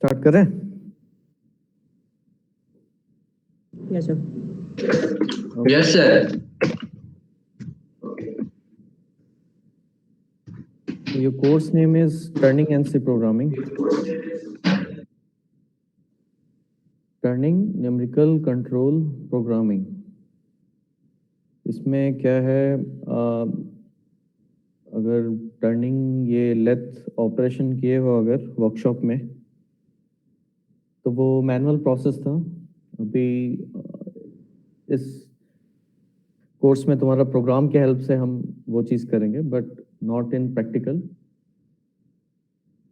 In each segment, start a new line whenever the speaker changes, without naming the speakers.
Start करें?
Yes, sir.
Yes, sir.
Your course name is Turning NC Programming. Turning Numerical Control Programming. इसमें क्या है, अगर turning ये लेथ ऑपरेशन किए हो अगर वर्कशॉप में, तो वो मैनुअल प्रोसेस था. अभी इस कोर्स में तुम्हारा प्रोग्राम के हेल्प से हम वो चीज़ करेंगे, but not in practical,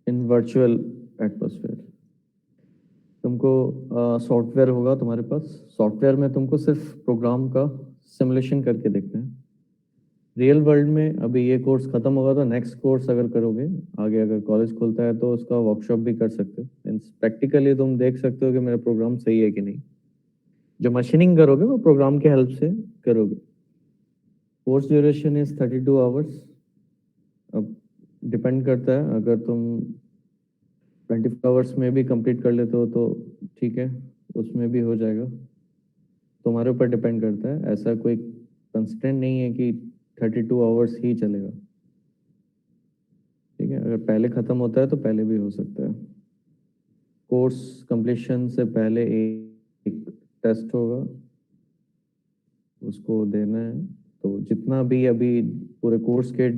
in virtual atmosphere. तुमको सॉफ्टवेयर होगा तुम्हारे पास. सॉफ्टवेयर में तुमको सिर्फ प्रोग्राम का सिमुलेशन करके देखना है. रियल वर्ल्ड में अभी ये कोर्स खत्म होगा तो नेक्स्ट कोर्स अगर करोगे आगे, अगर कॉलेज खुलता है तो उसका वर्कशॉप भी कर सकते हो. मीन्स प्रैक्टिकली तुम देख सकते हो कि मेरा प्रोग्राम सही है कि नहीं. जो मशीनिंग करोगे वो प्रोग्राम के हेल्प से करोगे. Course duration is 32 hours. अब डिपेंड करता है, अगर तुम 24 आवर्स में भी कंप्लीट कर लेते हो तो ठीक है, उसमें भी हो जाएगा. तुम्हारे ऊपर डिपेंड करता है. ऐसा कोई कंस्ट्रेंट नहीं है कि 32 आवर्स ही चलेगा. ठीक है, अगर पहले ख़त्म होता है तो पहले भी हो सकता है. कोर्स कंप्लीशन से पहले एक टेस्ट होगा, उसको देना है. तो जितना भी अभी पूरे कोर्स के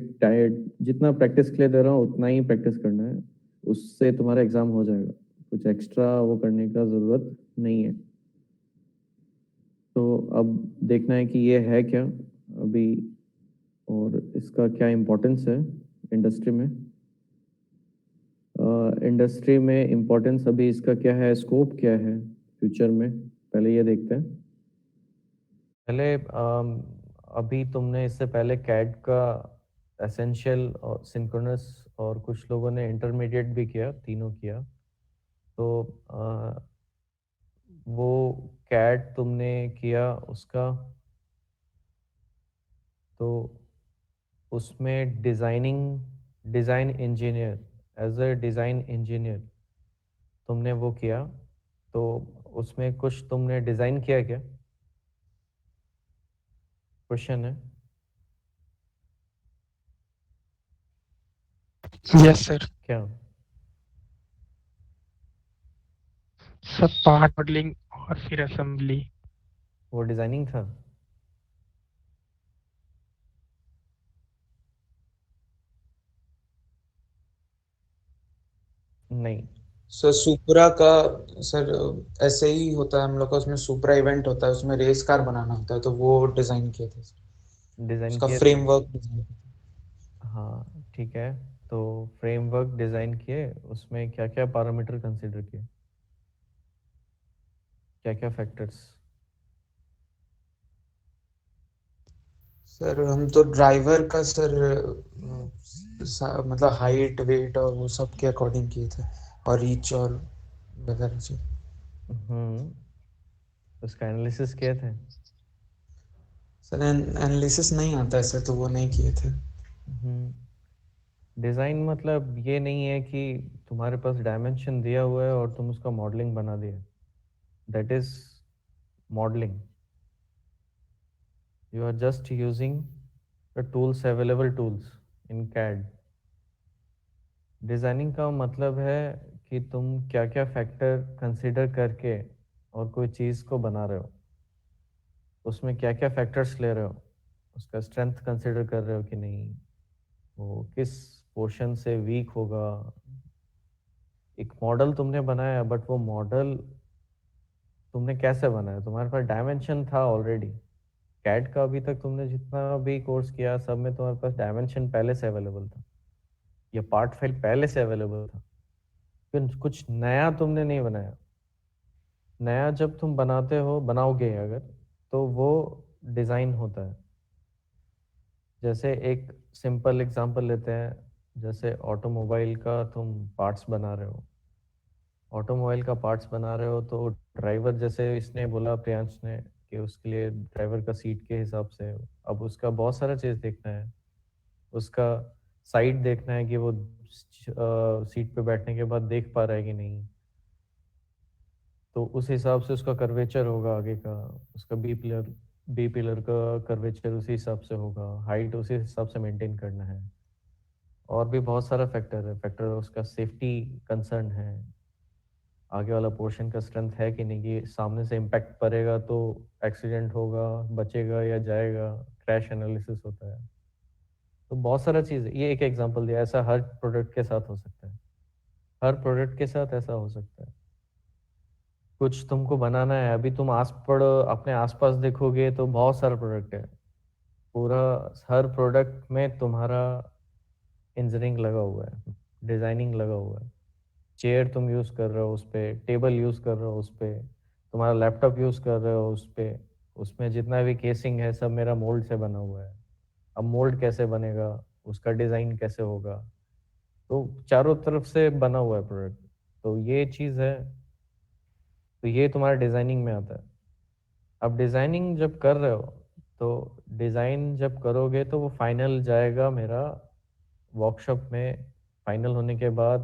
जितना प्रैक्टिस के लिए दे रहा हूँ उतना ही प्रैक्टिस करना है. उससे तुम्हारा एग्ज़ाम हो जाएगा. कुछ एक्स्ट्रा वो करने का ज़रूरत नहीं है. तो अब देखना है कि ये है क्या अभी और इसका क्या इम्पोर्टेंस है इंडस्ट्री में. इंडस्ट्री में इम्पोर्टेंस अभी इसका क्या है, स्कोप क्या है फ्यूचर में, पहले ये देखते हैं. पहले अभी तुमने इससे पहले कैड का एसेंशियल और सिंक्रोनस और कुछ लोगों ने इंटरमीडिएट भी किया, तीनों किया. तो वो कैड तुमने किया उसका, तो उसमें design engineer, as a design engineer तुमने वो किया. तो उसमें कुछ तुमने डिज़ाइन किया क्या? क्वेश्चन है.
Yes sir.
क्या?
सब पार्ट मॉडलिंग और फिर असेंबली.
वो डिज़ाइनिंग था? नहीं.
सर सुपरा का, सर ऐसे ही होता है हम लोग का. उसमें सुपरा इवेंट होता है, उसमें रेस कार बनाना होता है, तो वो डिजाइन किए थे.
डिज़ाइन
उसका
किए थे?
फ्रेमवर्क.
हाँ ठीक है. तो फ्रेमवर्क डिज़ाइन किए, उसमें क्या क्या पैरामीटर कंसिडर किए, क्या क्या फैक्टर्स?
सर हम तो ड्राइवर का सर मतलब हाइट वेट और वो सब के अकॉर्डिंग किए थे, और रीच और वगैरह से.
उसका एनालिसिस किए थे?
सर एनालिसिस नहीं आता है सर, तो वो नहीं किए थे.
डिज़ाइन मतलब ये नहीं है कि तुम्हारे पास डायमेंशन दिया हुआ है और तुम उसका मॉडलिंग बना दिया. That is modelling. You are just using the tools, available tools in CAD. Designing का मतलब है कि तुम क्या क्या फैक्टर कंसिडर करके और कोई चीज़ को बना रहे हो. उसमें क्या क्या फैक्टर्स ले रहे हो, उसका स्ट्रेंथ कंसिडर कर रहे हो कि नहीं, वो किस पोर्शन से वीक होगा. एक मॉडल तुमने बनाया, बट वो मॉडल तुमने कैसे बनाया? तुम्हारे पास डायमेंशन था ऑलरेडी. कैड का अभी तक तुमने जितना भी कोर्स किया सब में तुम्हारे पास डायमेंशन पहले से अवेलेबल था, या पार्ट फाइल पहले से अवेलेबल था. फिर कुछ नया तुमने नहीं बनाया. नया जब तुम बनाते हो, बनाओगे अगर, तो वो डिज़ाइन होता है. जैसे एक सिंपल एग्जांपल लेते हैं. जैसे ऑटोमोबाइल का तुम पार्ट्स बना रहे हो, ऑटोमोबाइल का पार्ट्स बना रहे हो, तो ड्राइवर, जैसे इसने बोला प्रियांश ने, कि उसके लिए ड्राइवर का सीट के हिसाब से, अब उसका बहुत सारा चीज़ देखना है. उसका साइड देखना है कि वो सीट पे बैठने के बाद देख पा रहा है कि नहीं. तो उस हिसाब से उसका कर्वेचर होगा आगे का, उसका बी पिलर का कर्वेचर उसी हिसाब से होगा, हाइट उसी हिसाब से मेंटेन करना है। और भी बहुत सारा फैक्टर है, फैक्टर उसका सेफ्टी कंसर्न है, आगे वाला पोर्शन का स्ट्रेंथ है कि नहीं, कि सामने से इम्पैक्ट पड़ेगा तो एक्सीडेंट होगा, बचेगा या जाएगा, क्रैश एनालिसिस होता है। तो बहुत सारा चीज़ है, ये एक एग्जांपल दिया, ऐसा हर प्रोडक्ट के साथ हो सकता है, हर प्रोडक्ट के साथ ऐसा हो सकता है। कुछ तुमको बनाना है, अभी तुम अपने आसपास देखोगे तो बहुत सारा प्रोडक्ट है, पूरा हर प्रोडक्ट में तुम्हारा इंजीनियरिंग लगा हुआ है, डिजाइनिंग लगा हुआ है। चेयर तुम यूज़ कर रहे हो उस पर, टेबल यूज़ कर रहे हो उस पर, तुम्हारा लैपटॉप यूज़ कर रहे हो उस पर, उसमें जितना भी केसिंग है सब मेरा मोल्ड से बना हुआ है। अब मोल्ड कैसे बनेगा, उसका डिज़ाइन कैसे होगा, तो चारों तरफ से बना हुआ है प्रोडक्ट। तो ये चीज़ है, तो ये तुम्हारा डिज़ाइनिंग में आता है। अब डिज़ाइनिंग जब कर रहे हो, तो डिज़ाइन जब करोगे तो वो फाइनल जाएगा मेरा वर्कशॉप में, फाइनल होने के बाद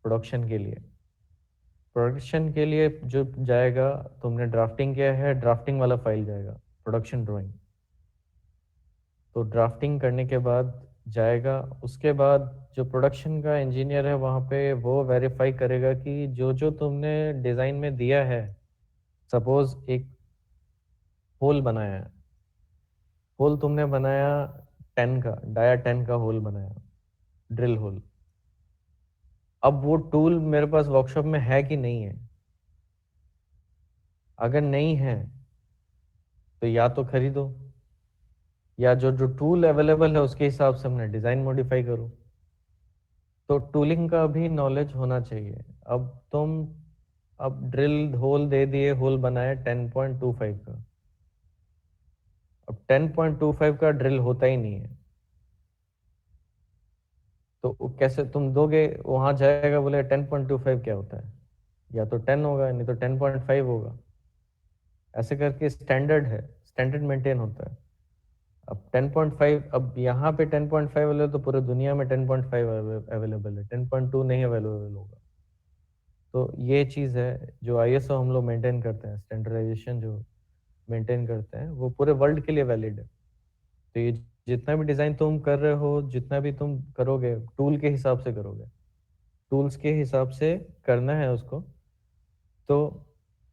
प्रोडक्शन के लिए। प्रोडक्शन के लिए जो जाएगा, तुमने ड्राफ्टिंग किया है, ड्राफ्टिंग वाला फाइल जाएगा प्रोडक्शन ड्राइंग। तो ड्राफ्टिंग करने के बाद जाएगा, उसके बाद जो प्रोडक्शन का इंजीनियर है वहाँ पे वो वेरीफाई करेगा कि जो जो तुमने डिज़ाइन में दिया है, सपोज एक होल बनाया है, होल तुमने बनाया 10 का, डाया 10 का होल बनाया, ड्रिल होल। अब वो टूल मेरे पास वर्कशॉप में है कि नहीं है, अगर नहीं है तो या तो खरीदो, या जो जो टूल अवेलेबल है उसके हिसाब से हमने डिज़ाइन मॉडिफाई करो। तो टूलिंग का भी नॉलेज होना चाहिए। अब ड्रिल होल दे दिए, होल बनाए 10.25 का, अब 10.25 का ड्रिल होता ही नहीं है, तो वो कैसे तुम दोगे, वहां जाएगा बोले 10.25 क्या होता है, या तो 10 होगा नहीं तो 10.5 होगा, ऐसे करके स्टैंडर्ड है, स्टैंडर्ड मेंटेन होता है। अब 10.5, अब यहाँ पे 10.5 अवेलेबल, तो पूरे दुनिया में 10.5 अवेलेबल है, 10.2 नहीं अवेलेबल होगा। तो ये चीज़ है जो आईएसओ हम लोग मेंटेन करते हैं, स्टैंडर्डाइजेशन जो मेंटेन करते हैं वो पूरे वर्ल्ड के लिए वैलिड है। तो ये जितना भी डिज़ाइन तुम कर रहे हो, जितना भी तुम करोगे, टूल के हिसाब से करोगे, टूल्स के हिसाब से करना है उसको। तो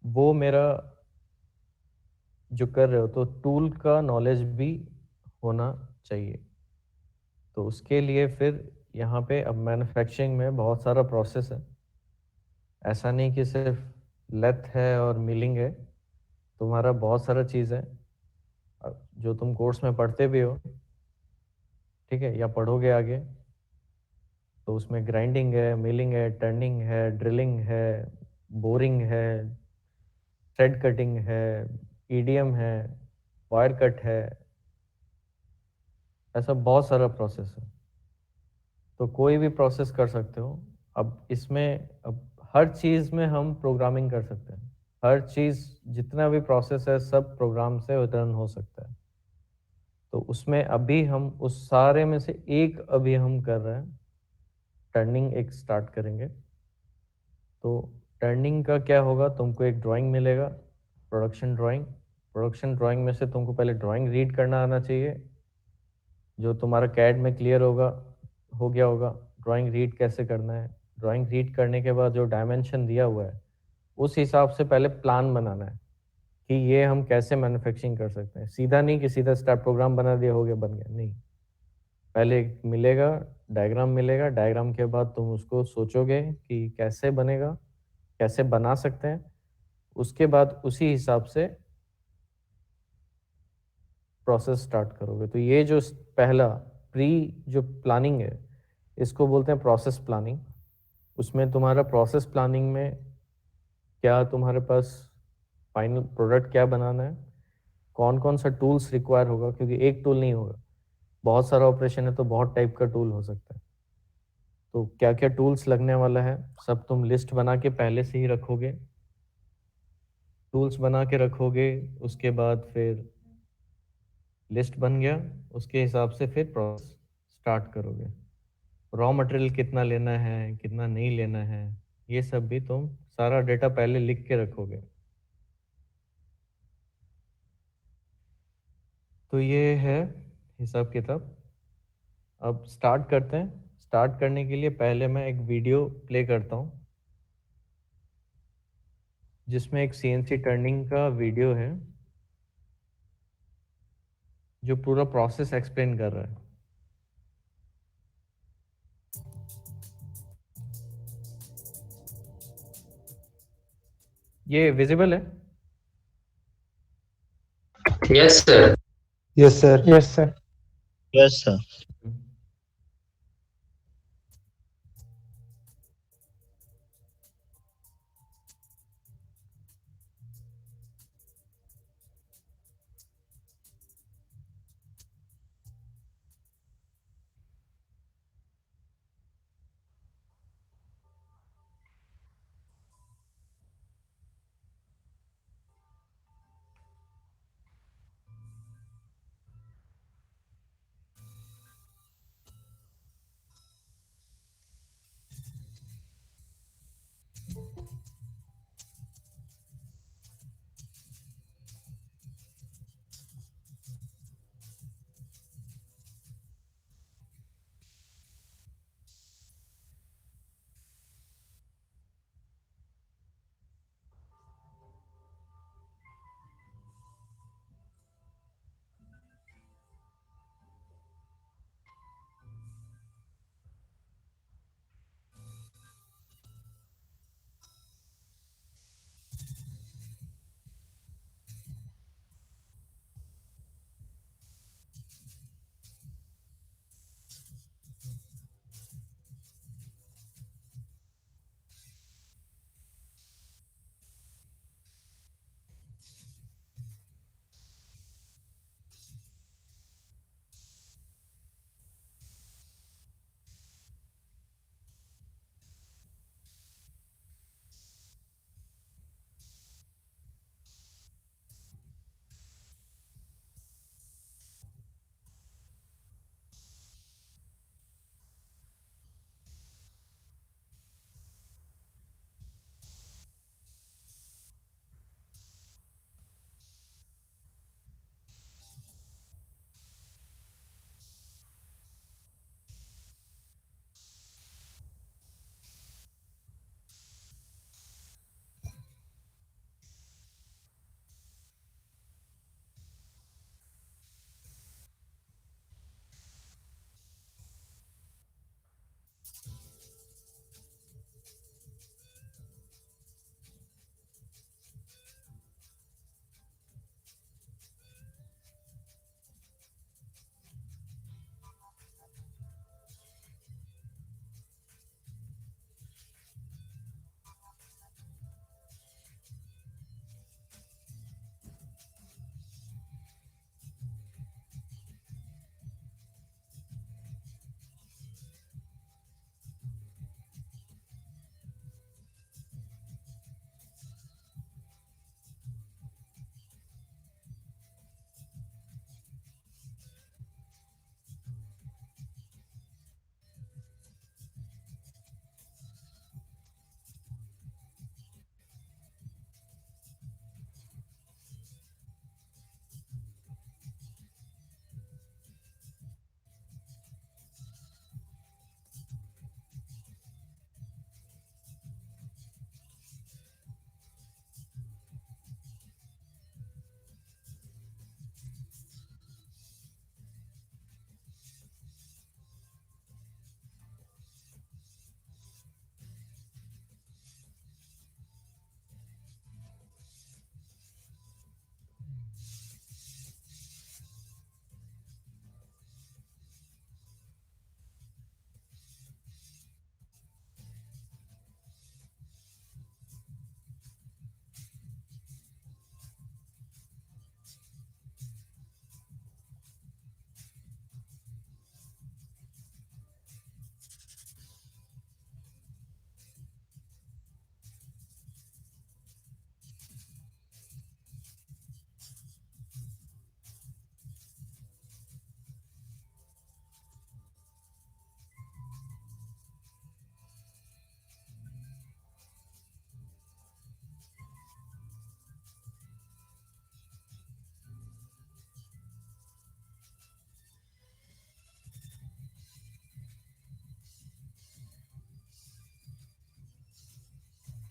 वो मेरा जो कर रहे हो, तो टूल का नॉलेज भी होना चाहिए। तो उसके लिए फिर यहाँ पे अब मैन्युफैक्चरिंग में बहुत सारा प्रोसेस है, ऐसा नहीं कि सिर्फ लेथ है और मिलिंग है, तुम्हारा बहुत सारा चीज़ है जो तुम कोर्स में पढ़ते भी हो, ठीक है, या पढ़ोगे आगे। तो उसमें ग्राइंडिंग है, मिलिंग है, टर्निंग है, ड्रिलिंग है, बोरिंग है, थ्रेड कटिंग है, ईडीएम है, वायर कट है, ऐसा बहुत सारा प्रोसेस है। तो कोई भी प्रोसेस कर सकते हो। अब हर चीज़ में हम प्रोग्रामिंग कर सकते हैं, हर चीज़ जितना भी प्रोसेस है सब प्रोग्राम से रन हो सकता है। तो उसमें अभी हम उस सारे में से एक अभी हम कर रहे हैं, टर्निंग एक स्टार्ट करेंगे। तो टर्निंग का क्या होगा, तुमको एक ड्राइंग मिलेगा, प्रोडक्शन ड्राइंग। प्रोडक्शन ड्राइंग में से तुमको पहले ड्राइंग रीड करना आना चाहिए, जो तुम्हारा कैड में क्लियर होगा, हो गया होगा ड्राइंग रीड कैसे करना है। ड्राइंग रीड करने के बाद जो डायमेंशन दिया हुआ है उस हिसाब से पहले प्लान बनाना है कि ये हम कैसे मैन्युफैक्चरिंग कर सकते हैं। सीधा नहीं कि सीधा स्टार्ट प्रोग्राम बना दिया हो गया बन गया, नहीं। पहले एक मिलेगा, डायग्राम मिलेगा, डायग्राम के बाद तुम उसको सोचोगे कि कैसे बनेगा, कैसे बना सकते हैं, उसके बाद उसी हिसाब से प्रोसेस स्टार्ट करोगे। तो ये जो पहला प्री जो प्लानिंग है, इसको बोलते हैं प्रोसेस प्लानिंग। उसमें तुम्हारा प्रोसेस प्लानिंग में क्या तुम्हारे पास फाइनल प्रोडक्ट क्या बनाना है, कौन कौन सा टूल्स रिक्वायर होगा, क्योंकि एक टूल नहीं होगा, बहुत सारा ऑपरेशन है तो बहुत टाइप का टूल हो सकता है। तो क्या क्या टूल्स लगने वाला है सब तुम लिस्ट बना के पहले से ही रखोगे, टूल्स बना के रखोगे। उसके बाद फिर लिस्ट बन गया, उसके हिसाब से फिर प्रोसेस स्टार्ट करोगे। रॉ मटेरियल कितना लेना है, कितना नहीं लेना है, ये सब भी तुम सारा डेटा पहले लिख के रखोगे। तो ये है हिसाब किताब। अब स्टार्ट करते हैं। स्टार्ट करने के लिए पहले मैं एक वीडियो प्ले करता हूँ जिसमें एक सीएनसी टर्निंग का वीडियो है जो पूरा प्रोसेस एक्सप्लेन कर रहा है। ये विजिबल है?
Yes, sir.
Yes, sir.
Yes, sir.
Yes, sir.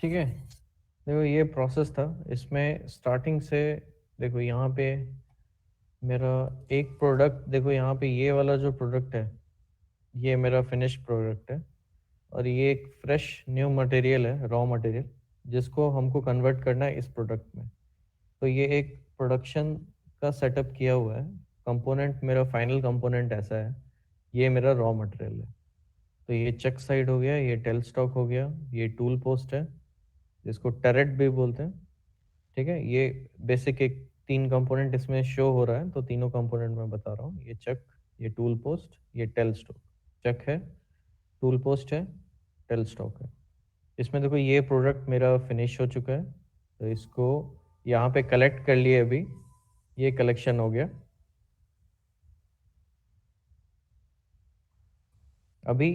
ठीक है, देखो ये प्रोसेस था। इसमें स्टार्टिंग से देखो यहाँ पे मेरा एक प्रोडक्ट, देखो यहाँ पे ये वाला जो प्रोडक्ट है ये मेरा फिनिश प्रोडक्ट है, और ये एक फ्रेश न्यू मटेरियल है, रॉ मटेरियल, जिसको हमको कन्वर्ट करना है इस प्रोडक्ट में। तो ये एक प्रोडक्शन का सेटअप किया हुआ है। कंपोनेंट मेरा फाइनल कंपोनेंट ऐसा है, ये मेरा रॉ मटेरियल है। तो ये चेक साइड हो गया, ये टेल स्टॉक हो गया, ये टूल पोस्ट है जिसको टरेट भी बोलते हैं। ठीक है, ये बेसिक एक 3 कंपोनेंट इसमें शो हो रहा है, तो तीनों कंपोनेंट मैं बता रहा हूँ। ये चेक, ये टूल पोस्ट, ये टेल स्टॉक। चेक है, टूल पोस्ट है, टेल स्टॉक है। इसमें देखो ये प्रोडक्ट मेरा फिनिश हो चुका है, तो इसको यहाँ पे कलेक्ट कर लिए। अभी ये कलेक्शन हो गया। अभी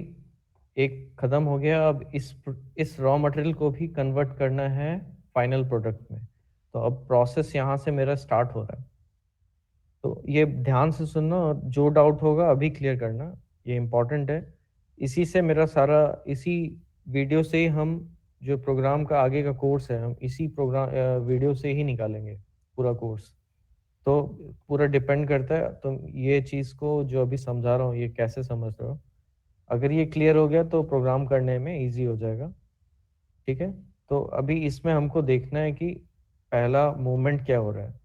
एक ख़त्म हो गया। अब इस रॉ मटेरियल को भी कन्वर्ट करना है फाइनल प्रोडक्ट में। तो अब प्रोसेस यहाँ से मेरा स्टार्ट हो रहा है। तो ये ध्यान से सुनना, और जो डाउट होगा अभी क्लियर करना, ये इम्पोर्टेंट है। इसी से मेरा सारा, इसी वीडियो से ही हम जो प्रोग्राम का आगे का कोर्स है, हम इसी प्रोग्राम वीडियो से ही निकालेंगे पूरा कोर्स। तो पूरा डिपेंड करता है तुम ये चीज़ को जो अभी समझा रहा हूँ ये कैसे समझ रहे हो। अगर ये क्लियर हो गया तो प्रोग्राम करने में इजी हो जाएगा। ठीक है, तो अभी इसमें हमको देखना है कि पहला मूवमेंट क्या हो रहा है।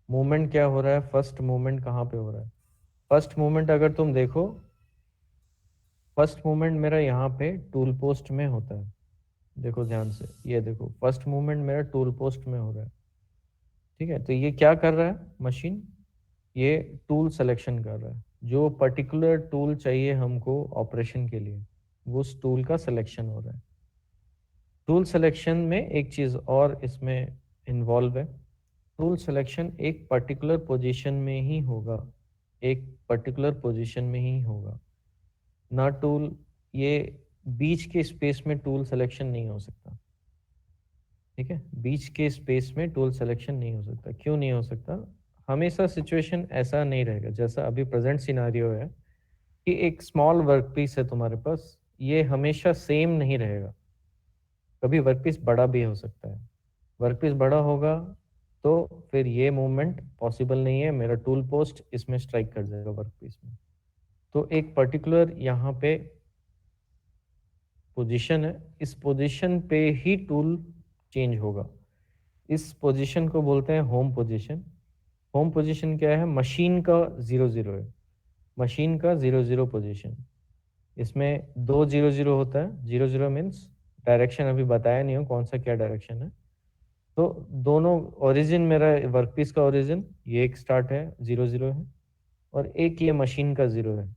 मूवमेंट क्या हो रहा है, फर्स्ट मूवमेंट कहाँ पे हो रहा है। फर्स्ट मूवमेंट अगर तुम देखो, फर्स्ट मूवमेंट मेरा यहाँ पे टूल पोस्ट में होता है। देखो ध्यान से, ये देखो फर्स्ट मूवमेंट मेरा टूल पोस्ट में हो रहा है। ठीक है, तो ये क्या कर रहा है मशीन, ये टूल सिलेक्शन कर रहा है। जो पर्टिकुलर टूल चाहिए हमको ऑपरेशन के लिए, वो उस टूल का सिलेक्शन हो रहा है। टूल सिलेक्शन में एक चीज़ और इसमें इन्वॉल्व है। टूल सिलेक्शन एक पर्टिकुलर पोजीशन में ही होगा, एक पर्टिकुलर पोजीशन में ही होगा ना। टूल ये बीच के स्पेस में टूल सिलेक्शन नहीं हो सकता। ठीक है, बीच के स्पेस में टूल सिलेक्शन नहीं हो सकता। क्यों नहीं हो सकता? हमेशा सिचुएशन ऐसा नहीं रहेगा जैसा अभी प्रेजेंट सिनारियो है कि एक स्मॉल वर्कपीस है तुम्हारे पास, ये हमेशा सेम नहीं रहेगा। कभी वर्कपीस बड़ा भी हो सकता है। वर्कपीस बड़ा होगा तो फिर ये मूवमेंट पॉसिबल नहीं है, मेरा टूल पोस्ट इसमें स्ट्राइक कर जाएगा वर्कपीस में। तो एक पर्टिकुलर यहाँ पे पोजीशन है, इस पोजीशन पे ही टूल चेंज होगा। इस पोजीशन को बोलते हैं होम पोजीशन। होम पोजीशन क्या है? मशीन का 0-0 है, मशीन का 0-0 पोजीशन। इसमें 2 0-0 होता है। 0-0 मीन्स डायरेक्शन अभी बताया नहीं हो कौन सा क्या डायरेक्शन है। तो दोनों ओरिजिन, मेरा वर्कपीस का ओरिजिन ये एक स्टार्ट है 0-0 है, और एक ये मशीन का 0 है,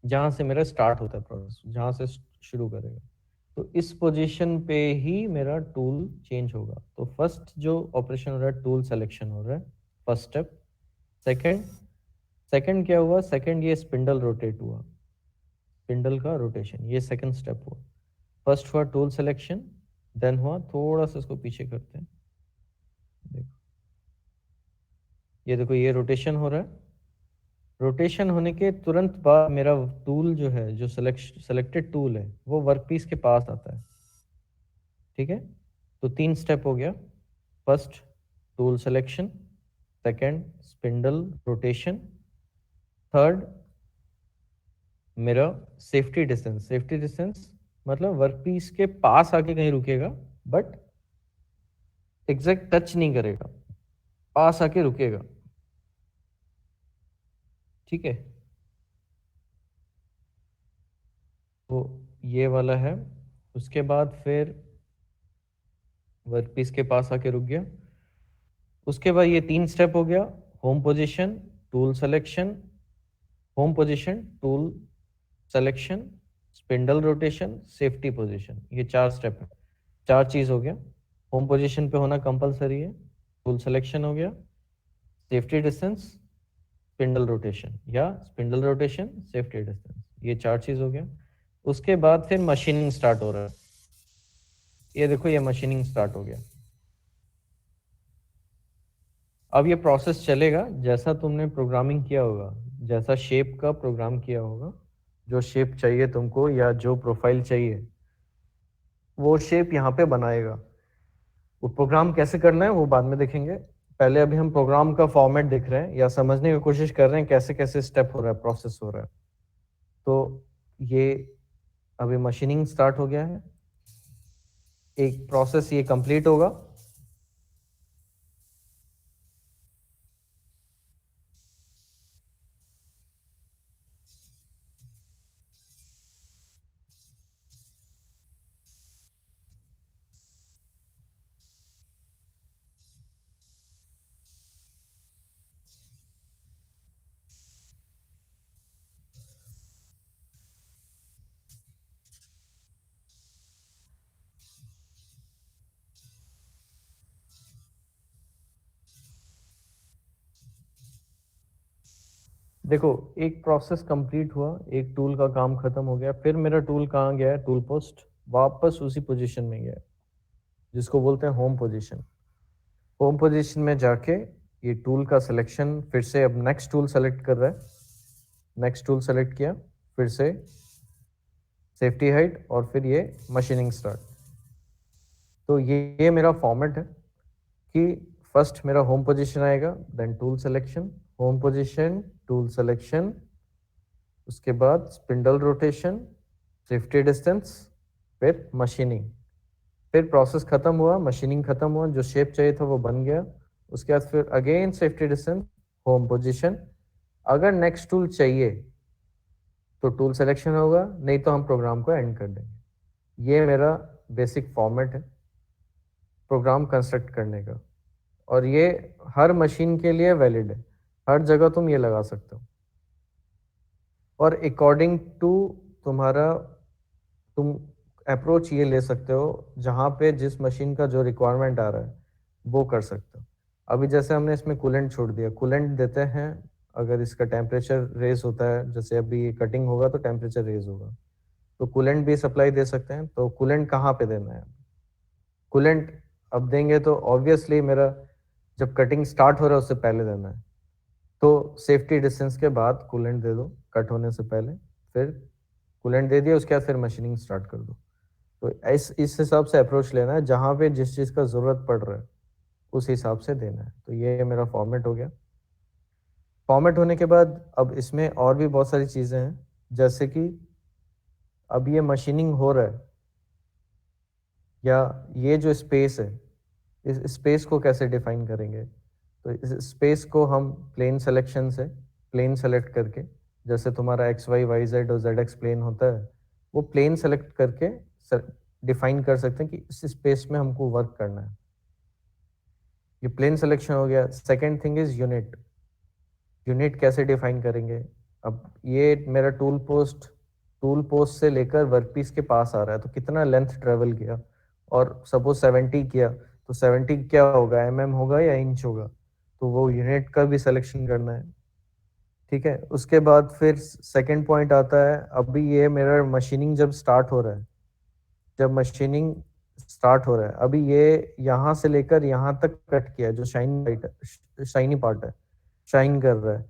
जहाँ से मेरा स्टार्ट होता है प्रोसेस, जहाँ से शुरू करेगा। तो इस पोजीशन पे ही मेरा टूल चेंज होगा। तो फर्स्ट जो ऑपरेशन हो रहा है, टूल सिलेक्शन हो रहा है, फर्स्ट स्टेप। सेकंड क्या हुआ? सेकंड ये स्पिंडल रोटेट हुआ, स्पिंडल का रोटेशन, ये सेकंड स्टेप हुआ। फर्स्ट हुआ टूल सिलेक्शन, देन हुआ, थोड़ा सा इसको पीछे करते हैं, देखो ये देखो ये रोटेशन हो रहा है। रोटेशन होने के तुरंत बाद मेरा टूल जो है, जो सेलेक्टेड टूल है, वो वर्कपीस के पास आता है। ठीक है, तो 3 स्टेप हो गया। First tool selection, second spindle rotation, third मेरा सेफ्टी डिस्टेंस। सेफ्टी डिस्टेंस मतलब वर्कपीस के पास आके कहीं रुकेगा, बट एग्जैक्ट टच नहीं करेगा, पास आके रुकेगा। ठीक है, तो ये वाला है। उसके बाद फिर वर्कपीस के पास आके रुक गया। उसके बाद ये 3 स्टेप हो गया, home position, tool selection, home position, tool selection, spindle rotation, safety position. ये 4 स्टेप है, 4 चीज हो गया। होम पोजीशन पे होना कंपलसरी है, टूल सिलेक्शन हो गया, सेफ्टी डिस्टेंस, स्पिंडल रोटेशन, या स्पिंडल रोटेशन, सेफ्टी डिस्टेंस, ये 4 चीज हो गया। उसके बाद फिर मशीनिंग स्टार्ट हो रहा है। ये देखो ये मशीनिंग स्टार्ट हो गया। अब ये प्रोसेस चलेगा जैसा तुमने प्रोग्रामिंग किया होगा, जैसा शेप का प्रोग्राम किया होगा, जो शेप चाहिए तुमको या जो प्रोफाइल चाहिए, वो शेप यहाँ पे बनाएगा। वो प्रोग्राम कैसे करना है वो बाद में देखेंगे, पहले अभी हम प्रोग्राम का फॉर्मेट देख रहे हैं या समझने की कोशिश कर रहे हैं कैसे कैसे स्टेप हो रहा है, प्रोसेस हो रहा है। तो ये अभी मशीनिंग स्टार्ट हो गया है, एक प्रोसेस ये कंप्लीट होगा, देखो एक प्रोसेस कंप्लीट हुआ, एक टूल का काम खत्म हो गया, फिर मेरा टूल कहाँ गया है, टूल पोस्ट वापस उसी पोजीशन में गया है जिसको बोलते हैं होम पोजीशन। होम पोजीशन में जाके ये टूल का सिलेक्शन फिर से अब नेक्स्ट टूल सेलेक्ट कर रहा है, नेक्स्ट टूल सेलेक्ट किया, फिर से सेफ्टी हाइट और फिर ये मशीनिंग स्टार्ट। तो ये मेरा फॉर्मेट है कि फर्स्ट मेरा होम पोजीशन आएगा, then tool selection, home position, tool selection, उसके बाद स्पिंडल रोटेशन, सेफ्टी डिस्टेंस, फिर मशीनिंग। फिर प्रोसेस खत्म हुआ, मशीनिंग खत्म हुआ, जो शेप चाहिए था वो बन गया, उसके बाद फिर again safety distance, home position. अगर नेक्स्ट टूल चाहिए तो टूल सिलेक्शन होगा, नहीं तो हम प्रोग्राम को एंड कर देंगे। ये मेरा बेसिक फॉर्मेट है प्रोग्राम कंस्ट्रक्ट करने का, और ये हर मशीन के लिए वैलिड है, हर जगह तुम ये लगा सकते हो। और अकॉर्डिंग टू तुम्हारा तुम अप्रोच ये ले सकते हो, जहाँ पे जिस मशीन का जो रिक्वायरमेंट आ रहा है वो कर सकते हो। अभी जैसे हमने इसमें कूलेंट छोड़ दिया, कूलेंट देते हैं, अगर इसका टेम्परेचर रेज होता है, जैसे अभी कटिंग होगा तो टेम्परेचर रेज होगा, तो कूलेंट भी सप्लाई दे सकते हैं। तो कूलेंट कहाँ पे देना है, कूलेंट अब देंगे तो ऑब्वियसली मेरा जब कटिंग स्टार्ट हो रहा है उससे पहले देना है, तो सेफ्टी डिस्टेंस के बाद कूलेंट दे दो कट होने से पहले, फिर कूलेंट दे दिया उसके बाद फिर मशीनिंग स्टार्ट कर दो। तो इस हिसाब से अप्रोच लेना है, जहाँ पे जिस चीज़ का ज़रूरत पड़ रहा है उस हिसाब से देना है। तो ये मेरा फॉर्मेट हो गया। फॉर्मेट होने के बाद अब इसमें और भी बहुत सारी चीज़ें हैं, जैसे कि अब ये मशीनिंग हो रहा है, या ये जो स्पेस है, इस स्पेस को कैसे डिफाइन करेंगे। तो इस स्पेस को हम प्लेन सिलेक्शन से, प्लेन सेलेक्ट करके, जैसे तुम्हारा एक्स वाई वाई जेड और जेड एक्स प्लेन होता है, वो प्लेन सेलेक्ट करके डिफाइन कर सकते हैं कि इस स्पेस में हमको वर्क करना है। ये प्लेन सिलेक्शन हो गया। Second thing is unit. Unit कैसे डिफाइन करेंगे। अब ये मेरा टूल पोस्ट से लेकर वर्कपीस के पास आ रहा है, तो कितना लेंथ ट्रेवल किया, और सपोज 70 किया, तो 70 क्या होगा, होगा या इंच होगा, तो वो यूनिट का भी सिलेक्शन करना है। ठीक है, उसके बाद फिर सेकंड पॉइंट आता है, अभी ये मेरा मशीनिंग जब स्टार्ट हो रहा है, जब मशीनिंग स्टार्ट हो रहा है, अभी ये यहाँ से लेकर यहाँ तक कट किया है, जो शाइनी पार्ट है, शाइन कर रहा है,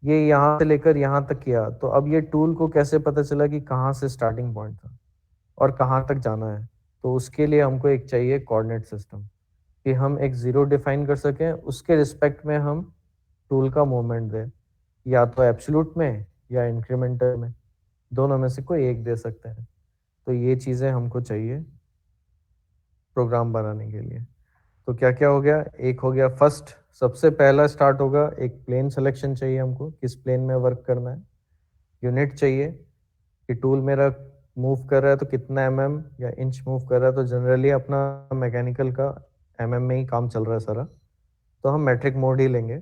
ये यहाँ से लेकर यहाँ तक किया, तो अब ये टूल को कैसे पता चला कि कहाँ से स्टार्टिंग पॉइंट था और कहाँ तक जाना है। तो उसके लिए हमको एक चाहिए कोऑर्डिनेट सिस्टम, कि हम एक जीरो डिफाइन कर सकें, उसके रिस्पेक्ट में हम टूल का मूवमेंट दें, या तो एब्सोल्यूट में या इंक्रीमेंटल में, दोनों में से कोई एक दे सकते हैं। तो ये चीज़ें हमको चाहिए प्रोग्राम बनाने के लिए। तो क्या क्या हो गया, एक हो गया फर्स्ट, सबसे पहला स्टार्ट होगा, एक प्लेन सिलेक्शन चाहिए हमको, किस प्लेन में वर्क करना है। यूनिट चाहिए कि टूल मेरा मूव कर रहा है तो कितना या इंच मूव कर रहा है, तो जनरली अपना मैकेनिकल का में ही काम चल रहा है सारा, तो हम मेट्रिक मोड ही लेंगे।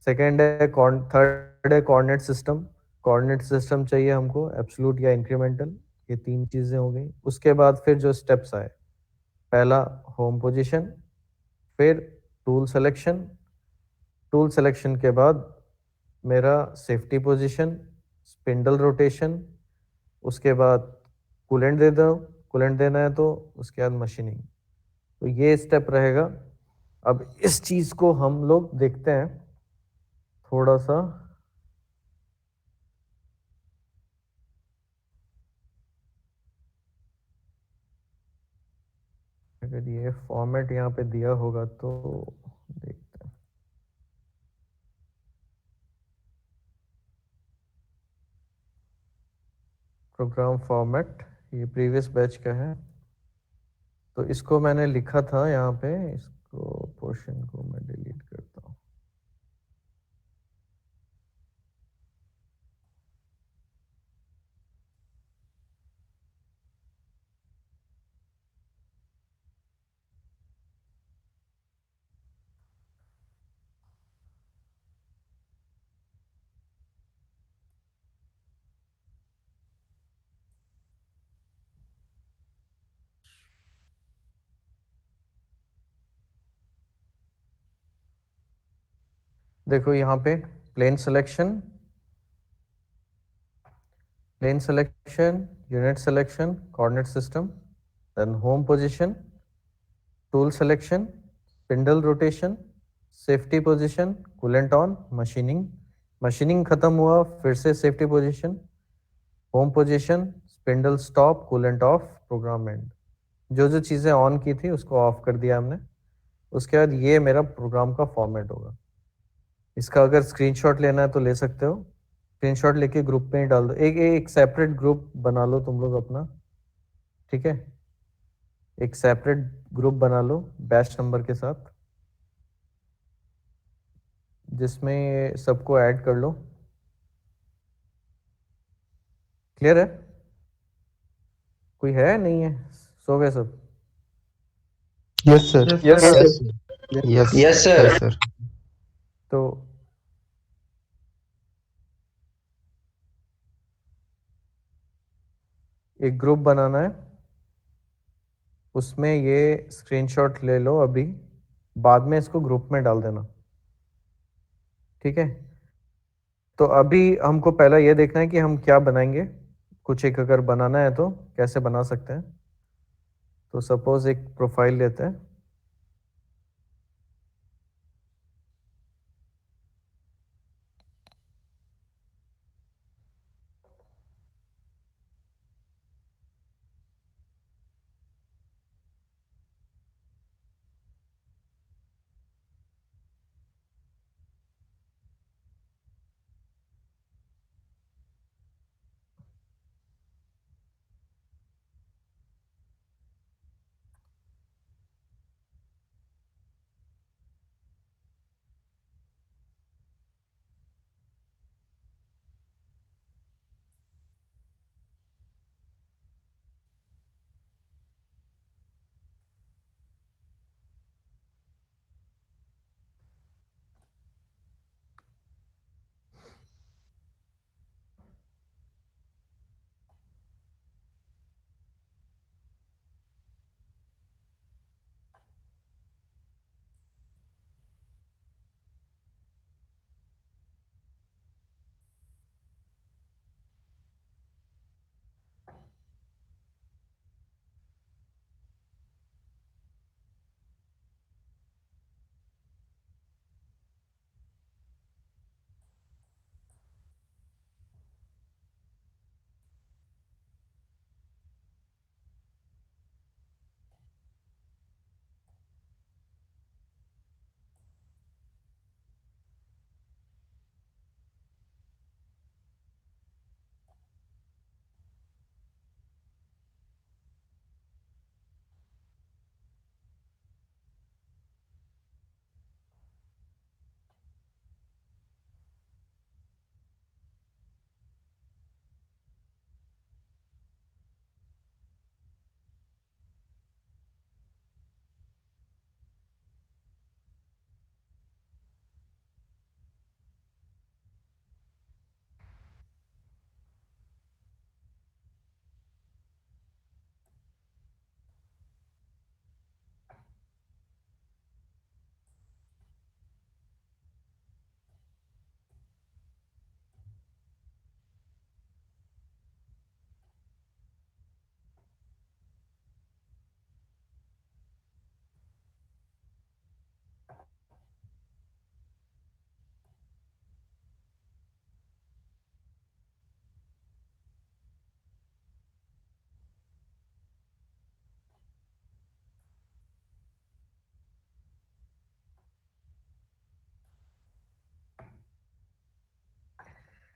सेकेंड है थर्ड है कोऑर्डिनेट सिस्टम। कोऑर्डिनेट सिस्टम चाहिए हमको, एब्सोल्यूट या इंक्रीमेंटल, ये तीन चीज़ें हो गई। उसके बाद फिर जो स्टेप्स आए, पहला होम पोजीशन, फिर टूल सिलेक्शन, टूल सिलेक्शन के बाद मेरा सेफ्टी पोजीशन, स्पिंडल रोटेशन, उसके बाद कूलेंट दे दो, कूलेंट देना है तो उसके बाद मशीनिंग। तो ये स्टेप रहेगा। अब इस चीज़ को हम लोग देखते हैं थोड़ा सा, अगर ये फॉर्मेट यहाँ पे दिया होगा तो देखते हैं। प्रोग्राम फॉर्मेट ये प्रीवियस बैच का है, तो इसको मैंने लिखा था यहाँ पे, इसको पोर्शन को मैं डिलीट करता हूँ। देखो यहाँ पे plane selection, unit selection, coordinate system, then home position, tool selection, spindle rotation, safety position, coolant on, machining खत्म हुआ, फिर से safety position, home position, spindle stop, coolant off, program end। जो जो चीज़ें ऑन की थी उसको ऑफ कर दिया हमने। उसके बाद ये मेरा प्रोग्राम का फॉर्मेट होगा। इसका अगर स्क्रीनशॉट लेना है तो ले सकते हो, स्क्रीनशॉट लेके ग्रुप में ही डाल दो। एक सेपरेट ग्रुप बना लो तुम लोग अपना, ठीक है? एक सेपरेट ग्रुप बना लो बैच नंबर के साथ, जिसमें सबको ऐड कर लो। क्लियर है? कोई है नहीं है? सो गए सब?
Yes sir.
Yes, sir.
Yes
Yes, sir.
Yes sir.
तो एक ग्रुप बनाना है, उसमें ये स्क्रीनशॉट ले लो अभी, बाद में इसको ग्रुप में डाल देना, ठीक है? तो अभी हमको पहला ये देखना है कि हम क्या बनाएंगे। कुछ एक अगर बनाना है तो कैसे बना सकते हैं। तो सपोज एक प्रोफाइल लेते हैं,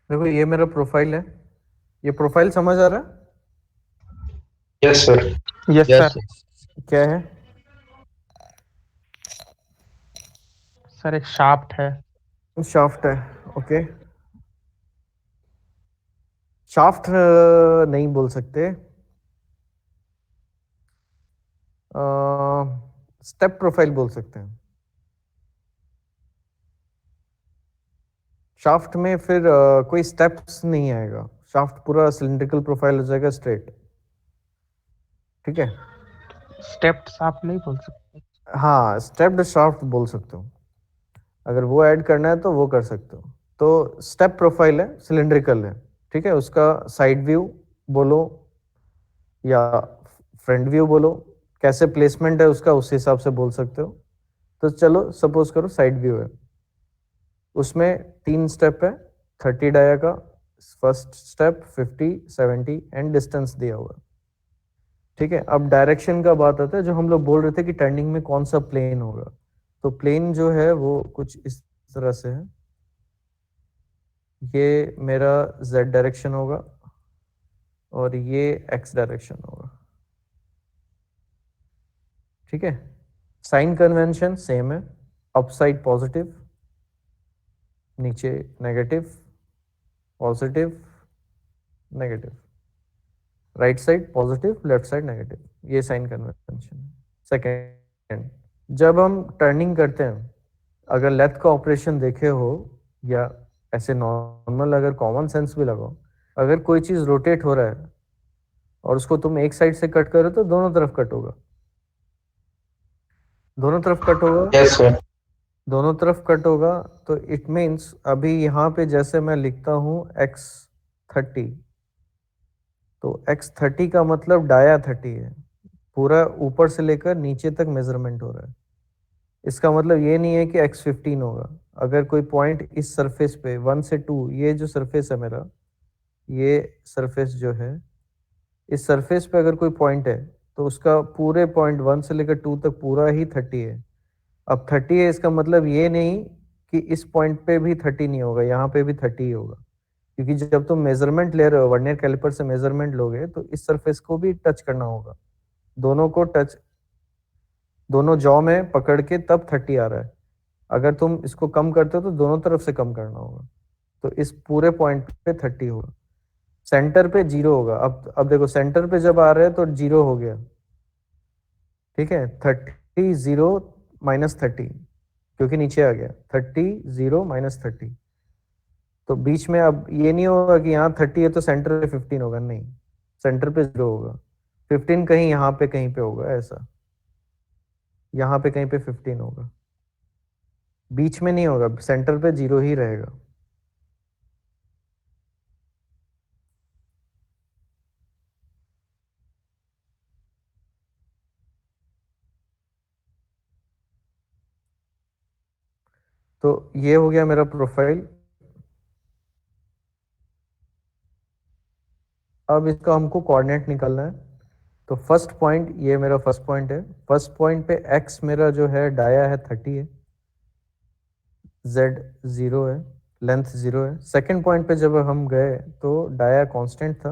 देखो ये मेरा प्रोफाइल है, ये प्रोफाइल समझ आ रहा है?
Yes sir.
Yes
Yes,
sir.
sir.
क्या है?
सर एक शाफ्ट है।
शाफ्ट है, ओके। शाफ्ट नहीं बोल सकते, स्टेप प्रोफाइल बोल सकते हैं। शाफ्ट में फिर कोई स्टेप्स नहीं आएगा, शाफ्ट पूरा सिलिंड्रिकल प्रोफाइल हो जाएगा, स्ट्रेट। ठीक है।
स्टेप्स आप नहीं बोल सकते।
हाँ, स्टेप्ड शाफ्ट बोल सकते हो, अगर वो ऐड करना है तो वो कर सकते हो। तो स्टेप प्रोफाइल है, सिलिंड्रिकल है, ठीक है। उसका साइड व्यू बोलो या फ्रंट व्यू बोलो, कैसे प्लेसमेंट है उसका उस हिसाब से बोल सकते हो। तो चलो सपोज करो साइड व्यू है, उसमें 3 स्टेप है 30 डाया का। फर्स्ट स्टेप 50, 70 एंड डिस्टेंस दिया हुआ है। ठीक है। अब डायरेक्शन का बात आता है, जो हम लोग बोल रहे थे कि टर्निंग में कौन सा प्लेन होगा। तो प्लेन जो है वो कुछ इस तरह से है, ये मेरा z डायरेक्शन होगा और ये x डायरेक्शन होगा। ठीक है। साइन कन्वेंशन सेम है, अपसाइड पॉजिटिव, नीचे negative, positive, negative, right side positive, left side negative, ये साइन कन्वेंशन है। सेकेंड, जब हम टर्निंग करते हैं, अगर लेथ का ऑपरेशन देखे हो या ऐसे नॉर्मल अगर कॉमन सेंस भी लगाओ, अगर कोई चीज रोटेट हो रहा है और उसको तुम एक साइड से कट करो तो दोनों तरफ कट होगा, दोनों तरफ कट होगा,
यस सर।
दोनों तरफ कट होगा। तो इट मीन्स अभी यहाँ पे जैसे मैं लिखता हूँ x30, तो x30 का मतलब डाया 30 है, पूरा ऊपर से लेकर नीचे तक मेजरमेंट हो रहा है। इसका मतलब ये नहीं है कि x15 होगा। अगर कोई पॉइंट इस सरफेस पे 1 से 2, ये जो सरफेस है मेरा, ये सरफेस जो है, इस सरफेस पे अगर कोई पॉइंट है तो उसका पूरे पॉइंट 1 से लेकर 2 तक पूरा ही 30 है। अब 30 है, इसका मतलब ये नहीं कि इस पॉइंट पे भी 30 नहीं होगा, यहाँ पे भी 30 ही होगा। क्योंकि जब तुम मेजरमेंट ले रहे हो, वर्नियर कैलिपर से मेजरमेंट लोगे, तो इस सरफेस को भी टच करना होगा, दोनों को टच, दोनों जॉ में पकड़ के तब 30 आ रहा है। अगर तुम इसको कम करते हो तो दोनों तरफ से कम करना होगा, तो इस पूरे पॉइंट पे 30 होगा। सेंटर पे 0 होगा। अब देखो, सेंटर पे जब आ रहे हैं तो 0 हो गया। ठीक है। 30 0 -30, क्योंकि नीचे आ गया 30 0 -30। तो बीच में अब ये नहीं होगा कि यहाँ 30 है तो सेंटर पे 15 होगा, नहीं, सेंटर पे 0 होगा। 15 कहीं यहाँ पे कहीं पे होगा, ऐसा यहाँ पे कहीं पे 15 होगा, बीच में नहीं होगा, सेंटर पे 0 ही रहेगा। तो ये हो गया मेरा प्रोफाइल। अब इसका हमको कोऑर्डिनेट निकालना है। तो फर्स्ट पॉइंट, ये मेरा फर्स्ट पॉइंट है। फर्स्ट पॉइंट पे x मेरा जो है डाया है 30 है, z 0 है, लेंथ 0 है। सेकंड पॉइंट पे जब हम गए तो डाया कांस्टेंट था,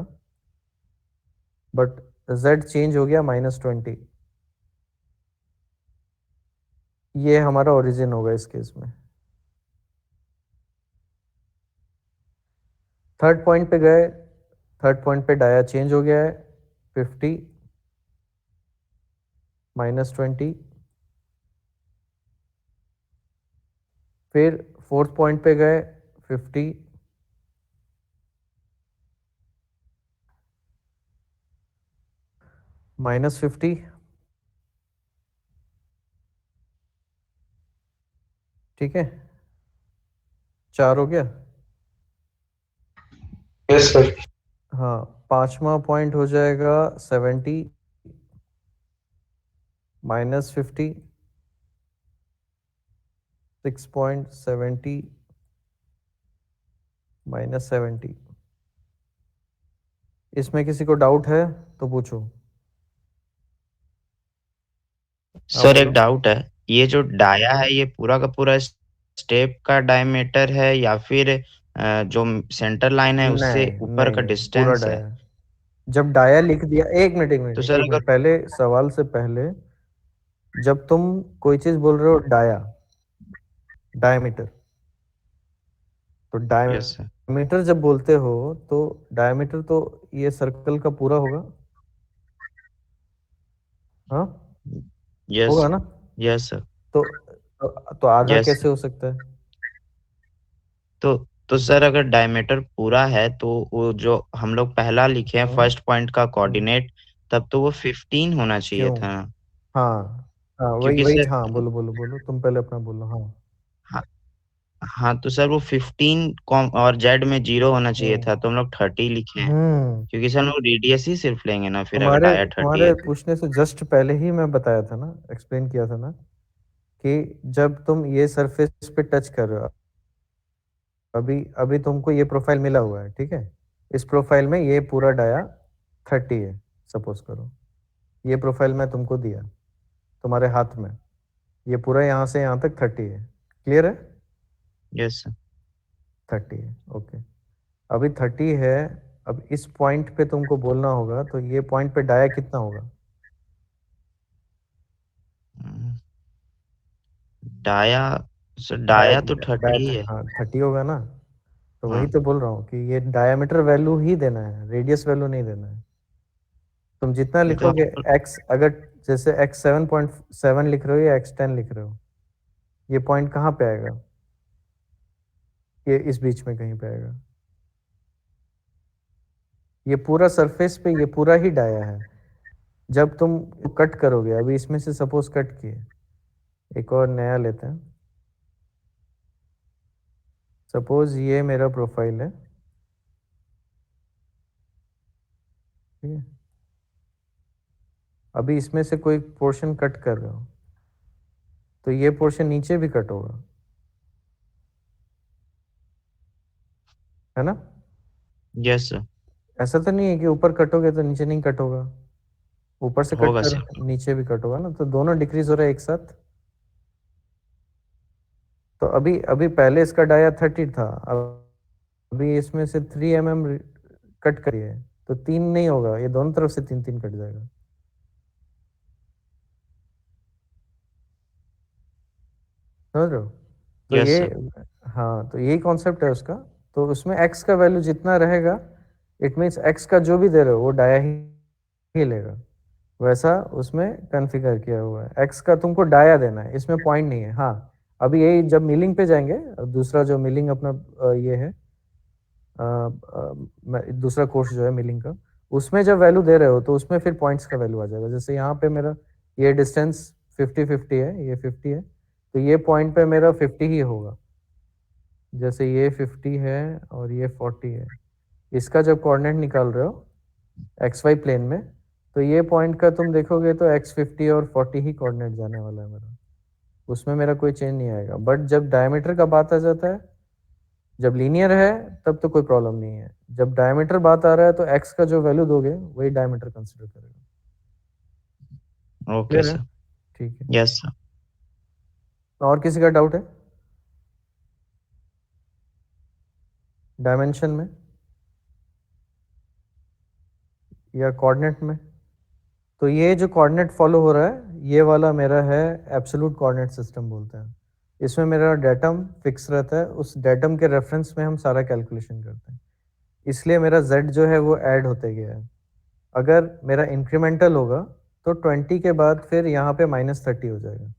बट z चेंज हो गया -20। ये हमारा ओरिजिन होगा इस केस में। थर्ड पॉइंट पे गए, थर्ड पॉइंट पे डाया चेंज हो गया है, 50 -20। फिर फोर्थ पॉइंट पे गए, 50 -50। ठीक है, 4 हो गया।
Yes sir.
हाँ, पांचवा पॉइंट हो जाएगा 70 -50, 6.70 -70। इसमें किसी को डाउट है तो पूछो। हाँ
सर एक
बोलो।
डाउट है, ये जो डाया है ये पूरा का पूरा स्टेप का डायमीटर है या फिर जो सेंटर लाइन है उससे
नहीं
ऊपर
नहीं
का
नहीं, पूरा
डिस्टेंस है।
डाया। जब डाया लिख दिया, एक मिनट एक
तो
मिनट
सर
एक
अगर
मिनट, पहले सवाल से पहले, जब तुम कोई चीज बोल रहे हो डाया, डायमीटर, तो
यस सर।
डायमीटर जब बोलते हो तो डायमीटर तो ये सर्कल का पूरा होगा, हाँ
यस।
होगा ना।
Yes sir.
तो तो आधा
यस।
कैसे हो सकता है?
तो तो सर अगर डायमीटर पूरा है तो वो जो हम लोग पहला लिखे हैं
हम्म
फर्स्ट पॉइंट का
हम्म,
कोऑर्डिनेट, तब तो वो 15 होना चाहिए
क्यों?
था।
हाँ हाँ, वही
क्योंकि
वही,
सर,
हाँ बोलो बोलो बोलो, तुम पहले अपना बोलो, हाँ।
हाँ, हाँ तो सर वो 15 कॉम और जेड में 0 होना चाहिए था,
हम्म
तो हम लोग 30 लिखे हैं।
हम्म
क्योंकि सर हम लोग रेडियस ही सिर्फ लेंगे ना, फिर अगर
तुम्हारे
डाया 30
तुम्हारे
है तो।
पूछने से जस्ट पहले ही मैं बताया था ना, एक्सप्लेन किया था ना, कि जब तुम ये सरफेस पे टच कर रहे हो, अभी अभी तुमको ये प्रोफाइल मिला हुआ है, ठीक है, इस प्रोफाइल में ये पूरा डाया 30 है, सपोज करो, ये प्रोफाइल मैं तुमको दिया तुम्हारे हाथ में, ये पूरा यहाँ से यहाँ तक 30 है, क्लियर है?
Yes sir.
30 है, ओके। अभी 30 है, अब इस पॉइंट पे तुमको बोलना होगा, तो ये पॉइंट पे डाया कितना होगा?
डाया, सर
डाया
डाया तो 30
डाया
ही है।
हाँ 30 होगा ना। तो वही
हाँ।
तो बोल रहा हूँ कि ये डायमीटर वैल्यू ही देना है, रेडियस वैल्यू नहीं देना है। तुम जितना
नहीं तो
लिखोगे,
हम।
एक्स अगर, जैसे एक्स 7.7 लिख रहे हो या एक्स 10 लिख रहे हो, ये पॉइंट कहाँ पे आएगा? ये इस बीच में कहीं पे आएगा। ये पूरा सरफेस पे ये पूरा ही डाया है। जब तुम कट करोगे, अभी इसमें से सपोज कट किए, एक और नया लेते हैं, सपोज ये मेरा प्रोफाइल है, ठीक है, अभी इसमें से कोई पोर्शन कट कर रहे हो, तो ये पोर्शन नीचे भी कट होगा, है ना?
Yes sir.
ऐसा तो नहीं है कि ऊपर कटोगे तो नीचे नहीं कट होगा, ऊपर से कट
होगा
कर
सर।
नीचे भी कट होगा ना, तो दोनों डिक्रीज हो रहा है एक साथ। तो अभी अभी पहले इसका डाया 30 था, अब अभी इसमें से 3 mm कट करिए, तो 3 नहीं होगा, ये दोनों तरफ से 3 3 कट जाएगा, समझ रहे हो? तो
यस
ये,
सर।
हाँ, तो यही कॉन्सेप्ट है उसका। तो उसमें x का वैल्यू जितना रहेगा, इट मीन्स x का जो भी दे रहे हो वो डाया ही लेगा, वैसा उसमें कॉन्फ़िगर किया हुआ है। x का तुमको डाया देना है, इसमें पॉइंट नहीं है। हाँ, अभी यही जब मिलिंग पे जाएंगे, दूसरा जो मिलिंग अपना ये है, दूसरा कोर्स जो है मिलिंग का, उसमें जब वैल्यू दे रहे हो तो उसमें फिर पॉइंट्स का वैल्यू आ जाएगा। जैसे यहाँ पे मेरा ये डिस्टेंस 50-50 है, ये 50 है, तो ये पॉइंट पे मेरा 50 ही होगा। जैसे ये 50 है और ये 40 है, इसका जब कोऑर्डिनेट निकाल रहे हो एक्स वाई प्लेन में, तो ये पॉइंट का तुम देखोगे तो एक्स 50 और 40 ही कोऑर्डिनेट जाने वाला है मेरा, उसमें मेरा कोई चेंज नहीं आएगा। बट जब डायमीटर का बात आ जाता है, जब लीनियर है, तब तो कोई प्रॉब्लम नहीं है। जब डायमीटर बात आ रहा है तो एक्स का जो वैल्यू दोगे वही डायमीटर कंसिडर करेगा।
ओके
क्लियर है?
सर।
ठीक है।
Yes sir.
और किसी का डाउट है डायमेंशन में या कोऑर्डिनेट में? तो ये जो कोऑर्डिनेट फॉलो हो रहा है, ये वाला मेरा है एब्सोल्यूट कोऑर्डिनेट सिस्टम बोलते हैं। इसमें मेरा डेटम फिक्स रहता है, उस डेटम के रेफरेंस में हम सारा कैलकुलेशन करते हैं, इसलिए मेरा z जो है वो ऐड होते गया है। अगर मेरा इंक्रीमेंटल होगा तो 20 के बाद फिर यहाँ पे -30 हो जाएगा,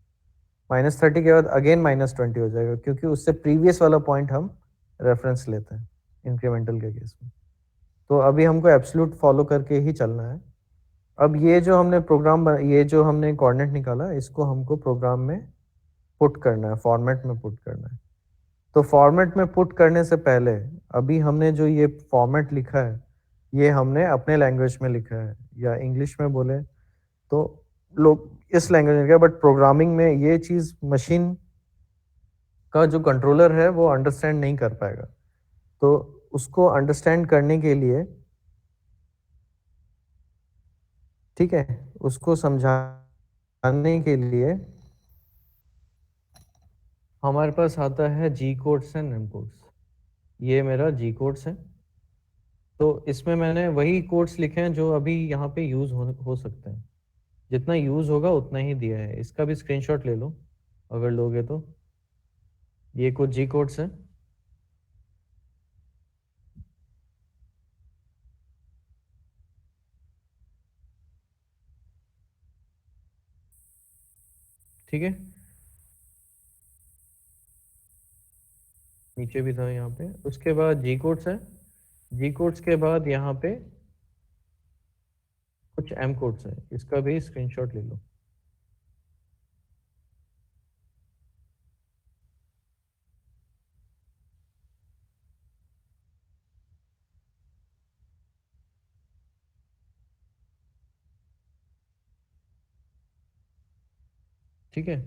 -30 के बाद अगेन -20 हो जाएगा, क्योंकि उससे प्रीवियस वाला पॉइंट हम रेफरेंस लेते हैं इंक्रीमेंटल के केस में। तो अभी हमको एब्सोल्यूट फॉलो करके ही चलना है। अब ये जो हमने ये जो हमने कोऑर्डिनेट निकाला, इसको हमको प्रोग्राम में पुट करना है, फॉर्मेट में पुट करना है। तो फॉर्मेट में पुट करने से पहले, अभी हमने जो ये फॉर्मेट लिखा है, ये हमने अपने लैंग्वेज में लिखा है, या इंग्लिश में बोले तो लोग इस लैंग्वेज में लिखा है, बट प्रोग्रामिंग में ये चीज़ मशीन का जो कंट्रोलर है वो अंडरस्टैंड नहीं कर पाएगा। तो उसको अंडरस्टैंड करने के लिए, ठीक है, उसको समझाने के लिए हमारे पास आता है G codes and M codes. ये मेरा जी कोड्स है। तो इसमें मैंने वही कोड्स लिखे हैं जो अभी यहाँ पे यूज हो सकते हैं। जितना यूज होगा उतना ही दिया है। इसका भी स्क्रीनशॉट ले लो अगर लोगे तो। ये कुछ जी कोड्स हैं। ठीक है, नीचे भी था यहाँ पे। उसके बाद जी कोड्स है। जी कोड्स के बाद यहाँ पे कुछ एम कोड्स है, इसका भी स्क्रीनशॉट ले लो। ठीक है,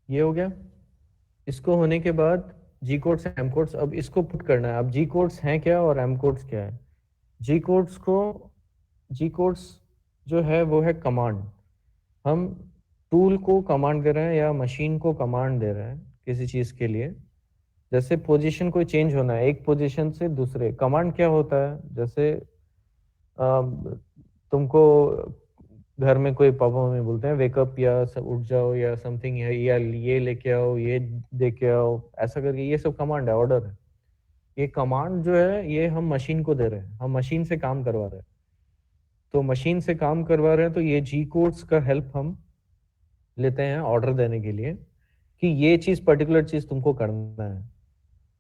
ये हो गया। इसको होने के बाद जी कोड्स एम कोड्स, अब इसको पुट करना है। अब जी कोड्स हैं क्या और एम कोड्स क्या है? जी कोड्स को, जी कोड्स जो है वो है कमांड। हम टूल को कमांड दे रहे हैं या मशीन को कमांड दे रहे हैं किसी चीज़ के लिए। जैसे पोजीशन कोई चेंज होना है एक पोजीशन से दूसरे, कमांड क्या होता है? जैसे तुमको घर में कोई पापा मम्मी बोलते हैं वेकअप या सब उठ जाओ या समथिंग है, या ये लेके आओ, ये दे के आओ, ऐसा करके, ये सब कमांड है, ऑर्डर है। ये कमांड जो है ये हम मशीन को दे रहे हैं, हम मशीन से काम करवा रहे हैं। तो मशीन से काम करवा रहे हैं तो ये जी कोड्स का हेल्प हम लेते हैं ऑर्डर देने के लिए कि ये चीज पर्टिकुलर चीज तुमको करना है।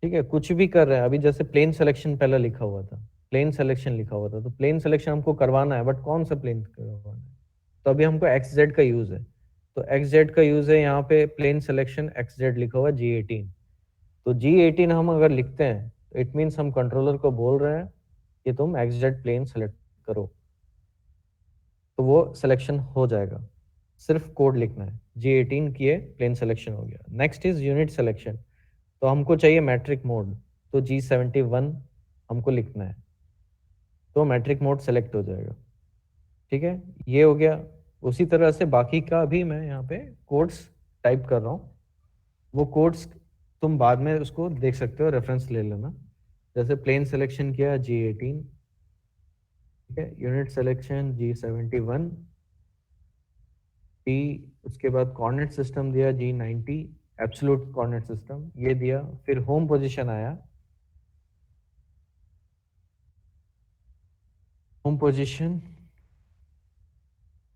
ठीक है, कुछ भी कर रहे हैं। अभी जैसे प्लेन सिलेक्शन पहले लिखा हुआ था, प्लेन सिलेक्शन लिखा हुआ था, तो प्लेन सिलेक्शन हमको करवाना है, बट कौन सा प्लेन करवाना है? तो अभी हमको एक्स जेड का यूज है, तो एक्स जेड का यूज है। यहाँ पे प्लेन सिलेक्शन एक्स जेड लिखा हुआ है G18। तो G18 हम अगर लिखते हैं तो इट मीन्स हम कंट्रोलर को बोल रहे हैं कि तुम एक्स जेड प्लेन सेलेक्ट करो, तो वो सिलेक्शन हो जाएगा। सिर्फ कोड लिखना है, G18 किए, प्लेन सिलेक्शन हो गया। Next is unit selection. तो हमको चाहिए मैट्रिक मोड, तो G71 हमको लिखना है, तो मैट्रिक मोड सेलेक्ट हो जाएगा। ठीक है, ये हो गया। उसी तरह से बाकी का भी मैं यहाँ पे कोड्स टाइप कर रहा हूँ। वो कोड्स तुम बाद में उसको देख सकते हो, रेफरेंस ले लेना। जैसे प्लेन सिलेक्शन किया G18, ठीक है, यूनिट सिलेक्शन G71, उसके बाद कोऑर्डिनेट सिस्टम दिया G90, एब्सोल्यूट कोऑर्डिनेट सिस्टम ये दिया। फिर होम पोजीशन आया, होम पोजीशन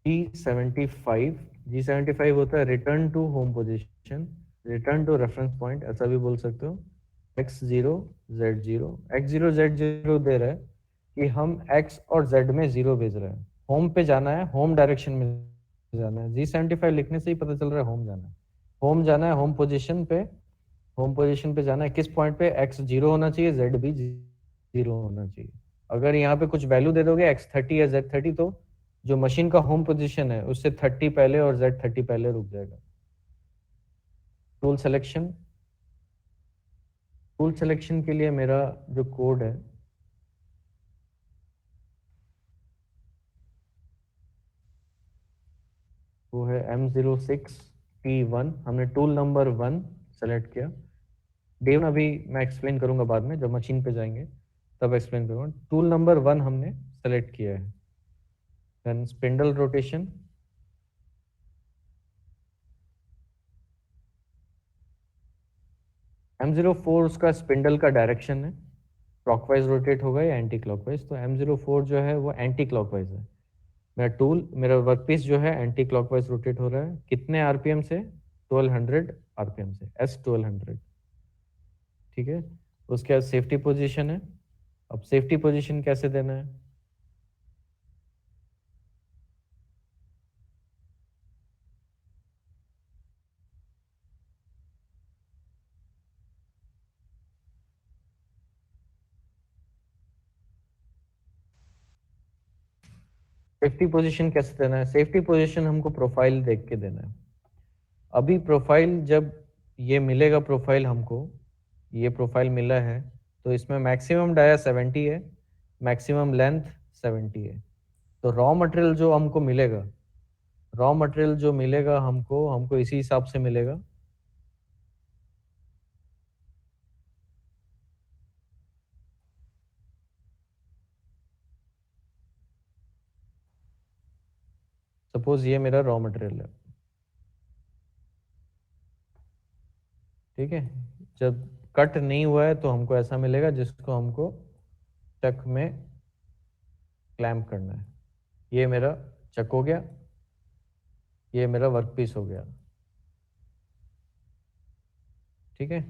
G75। G75 होता है return to home position, return to reference point, ऐसा भी बोल सकते हो। X0 Z0, X0 Z0 दे रहा है कि हम X और Z में 0 भेज रहे हैं। होम पे जाना है, होम डायरेक्शन में जाना है। G75 लिखने से ही पता चल रहा है होम जाना है। होम जाना है, होम पोजीशन पे, होम पोजीशन पे जाना है। किस पॉइंट पे? X 0 होना चाहिए, Z भी 0 होना चाहिए। अगर यहाँ पे कुछ वैल्यू दे दोगे X30 या Z30, तो जो मशीन का होम पोजीशन है उससे 30 पहले और Z30 पहले रुक जाएगा। टूल सिलेक्शन, टूल सिलेक्शन के लिए मेरा जो कोड है वो है M06P1। हमने टूल नंबर 1 सेलेक्ट किया। डेवन अभी मैं एक्सप्लेन करूंगा बाद में, जब मशीन पे जाएंगे तब एक्सप्लेन करूंगा। टूल नंबर 1 हमने सेलेक्ट किया है। देन स्पिंडल रोटेशन, M04 उसका स्पिंडल का डायरेक्शन है, क्लॉकवाइज रोटेट होगा या एंटी क्लॉकवाइज। तो M04 जो है वो एंटी क्लॉकवाइज है। मेरा टूल, मेरा वर्कपीस जो है एंटी क्लॉकवाइज रोटेट हो रहा है। कितने आरपीएम से? 1200 आरपीएम से, S1200। ठीक है, उसके बाद सेफ्टी पोजीशन है। अब सेफ्टी पोजीशन कैसे देना है? सेफ्टी पोजीशन कैसे देना है? सेफ्टी पोजीशन हमको प्रोफाइल देख के देना है। अभी प्रोफाइल जब ये मिलेगा, प्रोफाइल हमको ये प्रोफाइल मिला है, तो इसमें मैक्सिमम डाया 70 है, मैक्सिमम लेंथ 70 है। तो रॉ मटेरियल जो हमको मिलेगा, रॉ मटेरियल जो मिलेगा हमको, हमको इसी हिसाब से मिलेगा। सपोज ये मेरा रॉ मटेरियल है, ठीक है। जब कट नहीं हुआ है तो हमको ऐसा मिलेगा जिसको हमको चक में क्लैम्प करना है। ये मेरा चक हो गया, ये मेरा वर्कपीस हो गया, ठीक है।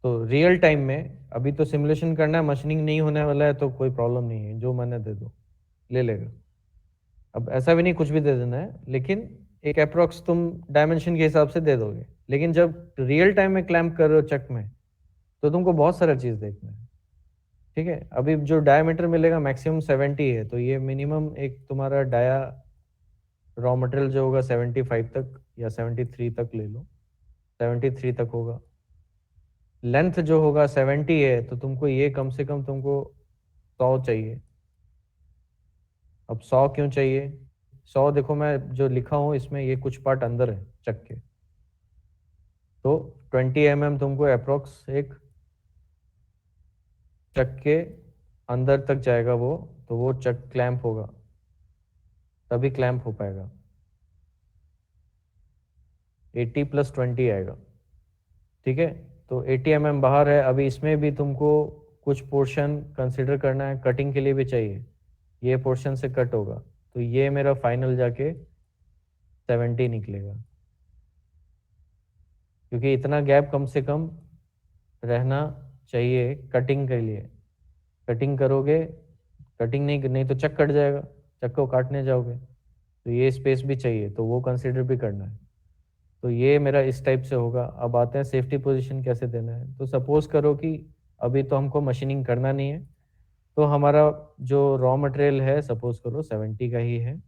तो रियल टाइम में अभी तो सिमुलेशन करना है, मशीनिंग नहीं होने वाला है तो कोई प्रॉब्लम नहीं है, जो मैंने दे दो ले लेगा। अब ऐसा भी नहीं कुछ भी दे देना है, लेकिन एक अप्रोक्स तुम डायमेंशन के हिसाब से दे दोगे। लेकिन जब रियल टाइम में क्लैम्प कर रहे हो चक में तो तुमको बहुत सारा चीज देखना है, ठीक है। अभी जो डायमीटर मिलेगा मैक्सिमम 70 है, तो ये मिनिमम एक तुम्हारा डाया रॉ मटेरियल जो होगा 75 तक या 73 तक ले लो, 73 तक होगा। लेंथ जो होगा 70 है, तो तुमको ये कम से कम तुमको 100 चाहिए। अब 100 क्यों चाहिए? 100 देखो मैं जो लिखा हूँ इसमें ये कुछ पार्ट अंदर है चक के, तो 20 mm तुमको अप्रोक्स एक चक के अंदर तक जाएगा वो, तो वो चक क्लैंप होगा, तभी क्लैंप हो पाएगा। 80 + 20 आएगा, ठीक है। तो 80 mm बाहर है, अभी इसमें भी तुमको कुछ पोर्शन कंसिडर करना है, कटिंग के लिए भी चाहिए। ये पोर्शन से कट होगा, तो ये मेरा फाइनल जाके 70 निकलेगा, क्योंकि इतना गैप कम से कम रहना चाहिए कटिंग के लिए। कटिंग करोगे, कटिंग नहीं तो चक कट जाएगा, चक को काटने जाओगे तो ये स्पेस भी चाहिए, तो वो कंसिडर भी करना है। तो ये मेरा इस टाइप से होगा। अब आते हैं सेफ्टी पोजीशन कैसे देना है। तो सपोज करो कि अभी तो हमको मशीनिंग करना नहीं है, तो हमारा जो रॉ मटेरियल है सपोज करो 70 का ही है,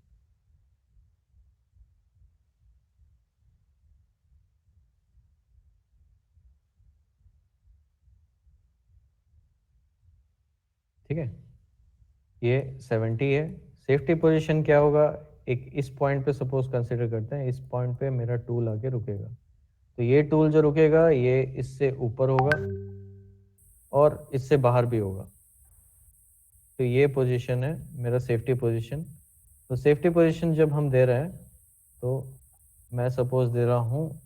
ठीक है। ये 70 है। सेफ्टी पोजीशन क्या होगा, एक इस पॉइंट पे सपोज कंसिडर करते हैं, इस पॉइंट पे मेरा टूल आके रुकेगा, तो ये टूल जो रुकेगा ये इससे ऊपर होगा और इससे बाहर भी होगा, तो ये पोजीशन है मेरा सेफ्टी पोजीशन। तो सेफ्टी पोजीशन जब हम दे रहे हैं तो मैं सपोज दे रहा हूँ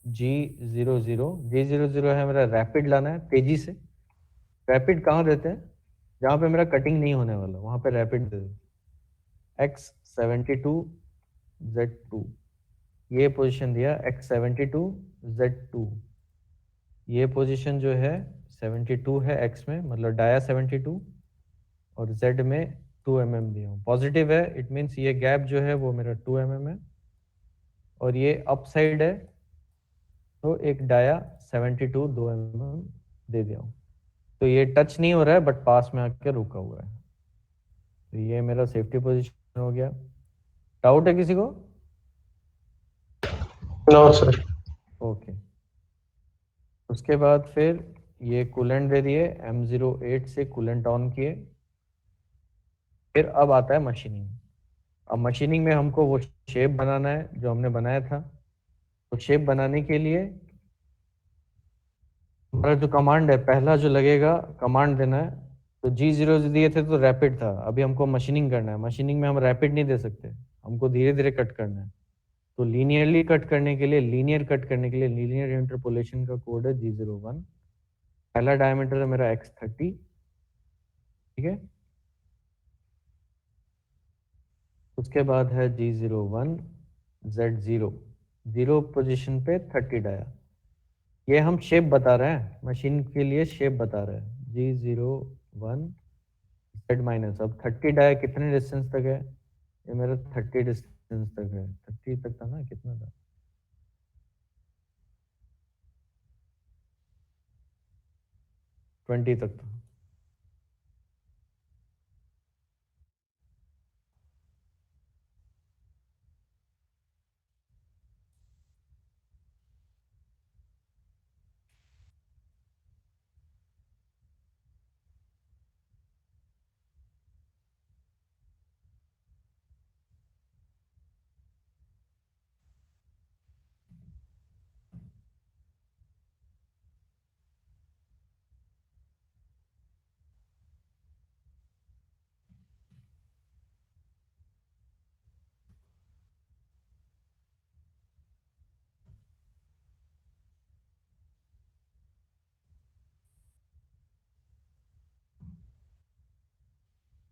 G00। G00 है मेरा रैपिड लाना है, तेजी से। रैपिड कहाँ देते हैं, जहाँ पे मेरा कटिंग नहीं होने वाला वहाँ पे रैपिड दे दो। X72Z2 ये पोजीशन दिया, X72Z2 ये पोजीशन जो है 72 है X में, मतलब डाया 72, और Z में 2 mm दिया हूँ। पॉजिटिव है, इट मीन्स ये गैप जो है वो मेरा 2 mm है, और ये अप साइड है तो एक डाया 72 2 mm दे दिया हूँ। तो ये टच नहीं हो रहा है बट पास में आके रुका हुआ है। तो ये मेरा सेफ्टी पोजीशन हो गया। डाउट है किसी को?
No sir.
ओके। उसके बाद फिर ये कूलेंट दे दिए, M08 से कूलेंट ऑन किए। फिर अब आता है मशीनिंग। अब मशीनिंग में हमको वो शेप बनाना है जो हमने बनाया था। तो शेप बनाने के लिए हमारा जो कमांड है, पहला जो लगेगा कमांड देना है। तो G0 दिए थे तो रैपिड था, अभी हमको मशीनिंग करना है। मशीनिंग में हम रैपिड नहीं दे सकते, हमको धीरे धीरे कट करना है। तो लीनियरली कट करने के लिए, लीनियर कट करने के लिए लीनियर इंटरपोलेशन का कोड है G01। पहला डायमीटर है मेरा X30, ठीक है। उसके बाद है G01 Z0, जीरो पोजीशन पे 30 डाया। ये हम शेप बता रहे हैं, मशीन के लिए शेप बता रहे हैं। G01 Z-। अब 30 डाया कितने डिस्टेंस तक है, ये मेरा 30 डिस्टेंस तक है। 30 तक था ना, कितना था, 20 तक था।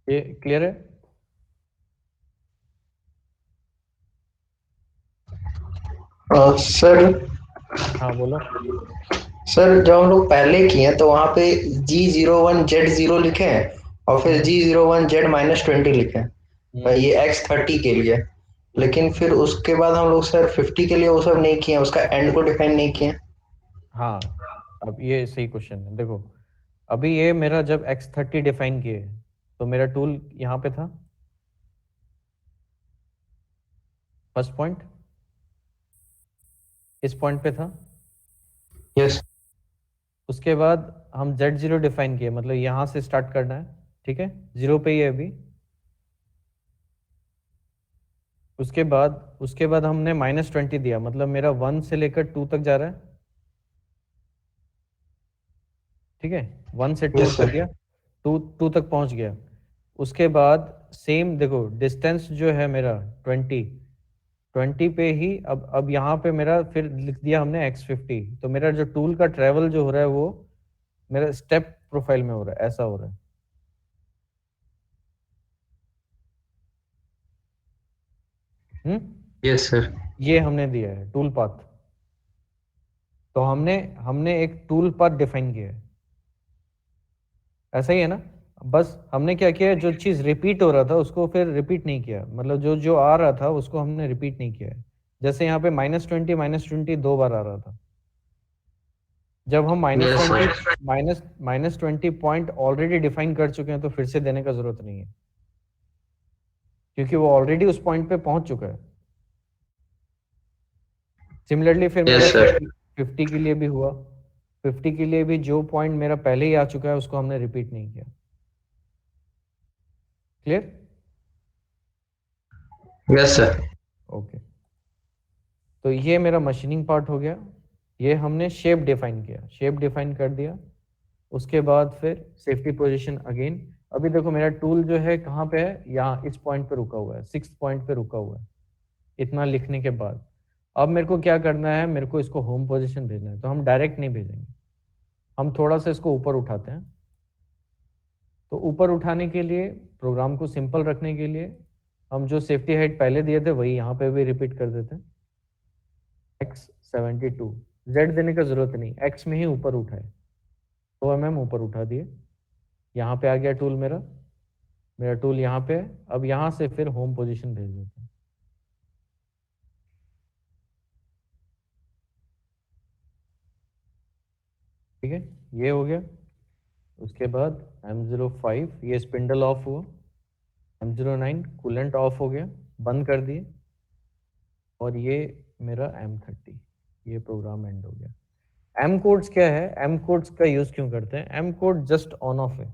ये क्लियर है?
सर
हाँ बोलो।
सर जब हम लोग पहले किए हैं तो वहाँ पे G01Z0 लिखे हैं और फिर G01Z-20 लिखे हैं, ये X30 के लिए। लेकिन फिर उसके बाद हम लोग सर 50 के लिए वो सब नहीं किए, उसका एंड को डिफाइन नहीं किए।
हाँ, अब ये सही क्वेश्चन है। देखो अभी ये मेरा जब X30 डिफाइन किए तो मेरा टूल यहाँ पे था, फर्स्ट पॉइंट इस पॉइंट पे था।
यस
उसके बाद हम Z0 डिफाइन किए, मतलब यहाँ से स्टार्ट करना है, ठीक है, जीरो पे ही है अभी। उसके बाद हमने -20 दिया, मतलब मेरा 1 से लेकर 2 तक जा रहा है, ठीक है, 1 से 2
यस
कर
सर।
दिया, 2 तक पहुंच गया। उसके बाद सेम देखो डिस्टेंस जो है मेरा 20 पे ही, अब यहाँ पे मेरा फिर लिख दिया हमने X50, तो मेरा जो टूल का ट्रेवल जो हो रहा है वो मेरा स्टेप प्रोफाइल में हो रहा है, ऐसा हो रहा है।
Yes sir.
ये हमने दिया है टूल पाथ। तो हमने एक टूल पाथ डिफाइन किया है, ऐसा ही है ना। बस हमने क्या किया है, जो चीज रिपीट हो रहा था उसको फिर रिपीट नहीं किया, मतलब जो जो आ रहा था उसको हमने रिपीट नहीं किया है। जैसे यहाँ पे -20 2 बार आ रहा था, जब हम
yes sir.
-20 point already define कर चुके हैं तो फिर से देने का जरूरत नहीं है, क्योंकि वो ऑलरेडी उस पॉइंट पे पहुंच चुका है। सिमिलरली फिर मेरा
यस सर।
50 के लिए भी हुआ, 50 के लिए भी जो पॉइंट मेरा पहले ही आ चुका है उसको हमने रिपीट नहीं किया। क्लियर?
Yes sir.
ओके, तो ये मेरा मशीनिंग पार्ट हो गया। ये हमने शेप डिफाइन किया, शेप डिफाइन कर दिया। उसके बाद फिर सेफ्टी पोजीशन अगेन। अभी देखो मेरा टूल जो है कहाँ पे है, यहाँ इस पॉइंट पे रुका हुआ है, 6 पॉइंट पे रुका हुआ है। इतना लिखने के बाद अब मेरे को क्या करना है, मेरे को इसको होम पोजीशन भेजना है। तो हम डायरेक्ट नहीं भेजेंगे, हम थोड़ा सा इसको ऊपर उठाते हैं। तो ऊपर उठाने के लिए, प्रोग्राम को सिंपल रखने के लिए, हम जो सेफ्टी हाइट पहले दिए थे वही यहाँ पे भी रिपीट कर देते हैं, X72। Z देने का जरूरत नहीं, X में ही ऊपर उठाए, 2 mm ऊपर उठा दिए। यहाँ पे आ गया टूल मेरा, मेरा टूल यहाँ पे है। अब यहाँ से फिर होम पोजीशन भेज देते हैं। ठीक है, ये हो गया। उसके बाद M05 ये स्पिंडल ऑफ हुआ, M09 कूलेंट ऑफ हो गया, बंद कर दिए। और ये मेरा M30, ये प्रोग्राम एंड हो गया। एम कोड्स क्या है, एम कोड्स का यूज क्यों करते हैं? M code just on off है।